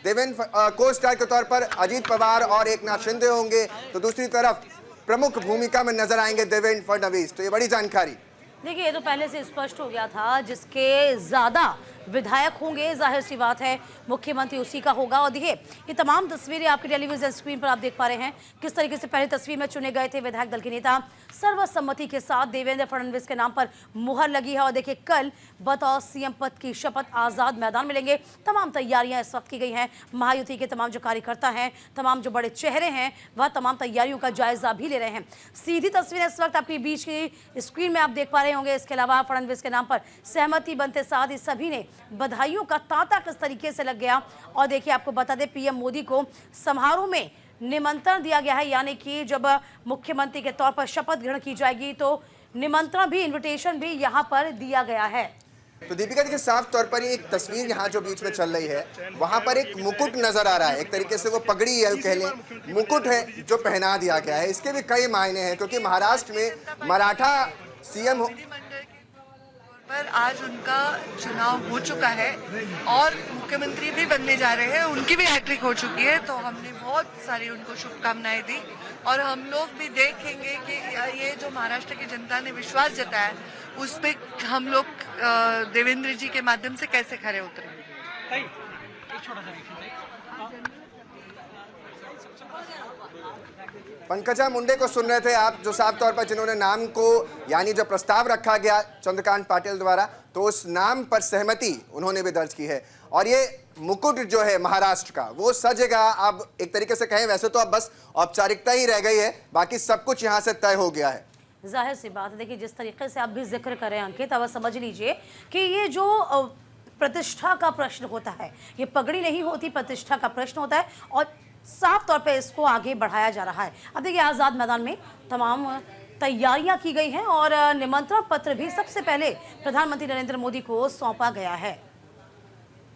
को स्टार के तौर पर अजीत पवार और एकनाथ शिंदे होंगे, तो दूसरी तरफ प्रमुख भूमिका में नजर आएंगे देवेंद्र फडणवीस। तो ये बड़ी जानकारी। देखिए, ये तो पहले से स्पष्ट हो गया था, जिसके ज्यादा विधायक होंगे जाहिर सी बात है मुख्यमंत्री उसी का होगा। और देखिए, ये तमाम तस्वीरें आपके टेलीविजन स्क्रीन पर आप देख पा रहे हैं किस तरीके से पहली तस्वीर में चुने गए थे विधायक दल के नेता। सर्वसम्मति के साथ देवेंद्र फडणवीस के नाम पर मुहर लगी है और देखिए कल बतौर सीएम पद की शपथ आजाद मैदान में लेंगे। तमाम तैयारियां इस वक्त की गई हैं। महायुति के तमाम जो कार्यकर्ता हैं, तमाम जो बड़े चेहरे हैं, वह तमाम तैयारियों का जायजा भी ले रहे हैं। सीधी तस्वीरें इस वक्त आपके बीच की स्क्रीन में आप देख पा रहे होंगे। इसके अलावा फडणवीस के नाम पर सहमति बनते साथ ही सभी ने बधाइयों का तांता किस तरीके से लग गया। और देखिए, आपको बता दें पीएम मोदी को समारोह में निमंत्रण दिया गया है, यानी कि जब मुख्यमंत्री के तौर पर शपथ ग्रहण की जाएगी तो निमंत्रण भी, इनविटेशन भी यहां पर दिया गया है। तो दीपिका देखिए, साफ तौर पर एक तस्वीर यहाँ जो बीच में चल रही है वहां पर एक मुकुट नजर आ रहा है। एक तरीके से वो पगड़ी है कह लें, मुकुट है जो पहना दिया गया है। इसके भी कई मायने हैं क्योंकि महाराष्ट्र में मराठा सीएम पर आज उनका चुनाव हो चुका है और मुख्यमंत्री भी बनने जा रहे हैं। उनकी भी हैट्रिक हो चुकी है, तो हमने बहुत सारी उनको शुभकामनाएं दी और हम लोग भी देखेंगे कि ये जो महाराष्ट्र की जनता ने विश्वास जताया उस पे हम लोग देवेंद्र जी के माध्यम से कैसे खरे उतरे। पंकजा मुंडे को सुन रहे थे आप, जो साफ तौर पर जिन्होंने नाम को यानी जो प्रस्ताव रखा गया चंद्रकांत पाटिल द्वारा, तो उस नाम पर सहमति उन्होंने भी दर्ज की है। और ये मुकुट जो है महाराष्ट्र का वो सजेगा। अब एक तरीके से कहें वैसे तो अब बस औपचारिकता ही रह गई है, बाकी सब कुछ यहाँ से तय हो गया है। जाहिर सी बात है, देखिए जिस तरीके से आप भी जिक्र करें अंकित, अब समझ लीजिए कि ये जो प्रतिष्ठा का प्रश्न होता है, ये पगड़ी नहीं होती, प्रतिष्ठा का प्रश्न होता है और साफ तौर पे इसको आगे बढ़ाया जा रहा है। अब देखिए, आज़ाद मैदान में तमाम तैयारियां की गई हैं और निमंत्रण पत्र भी सबसे पहले प्रधानमंत्री नरेंद्र मोदी को सौंपा गया है।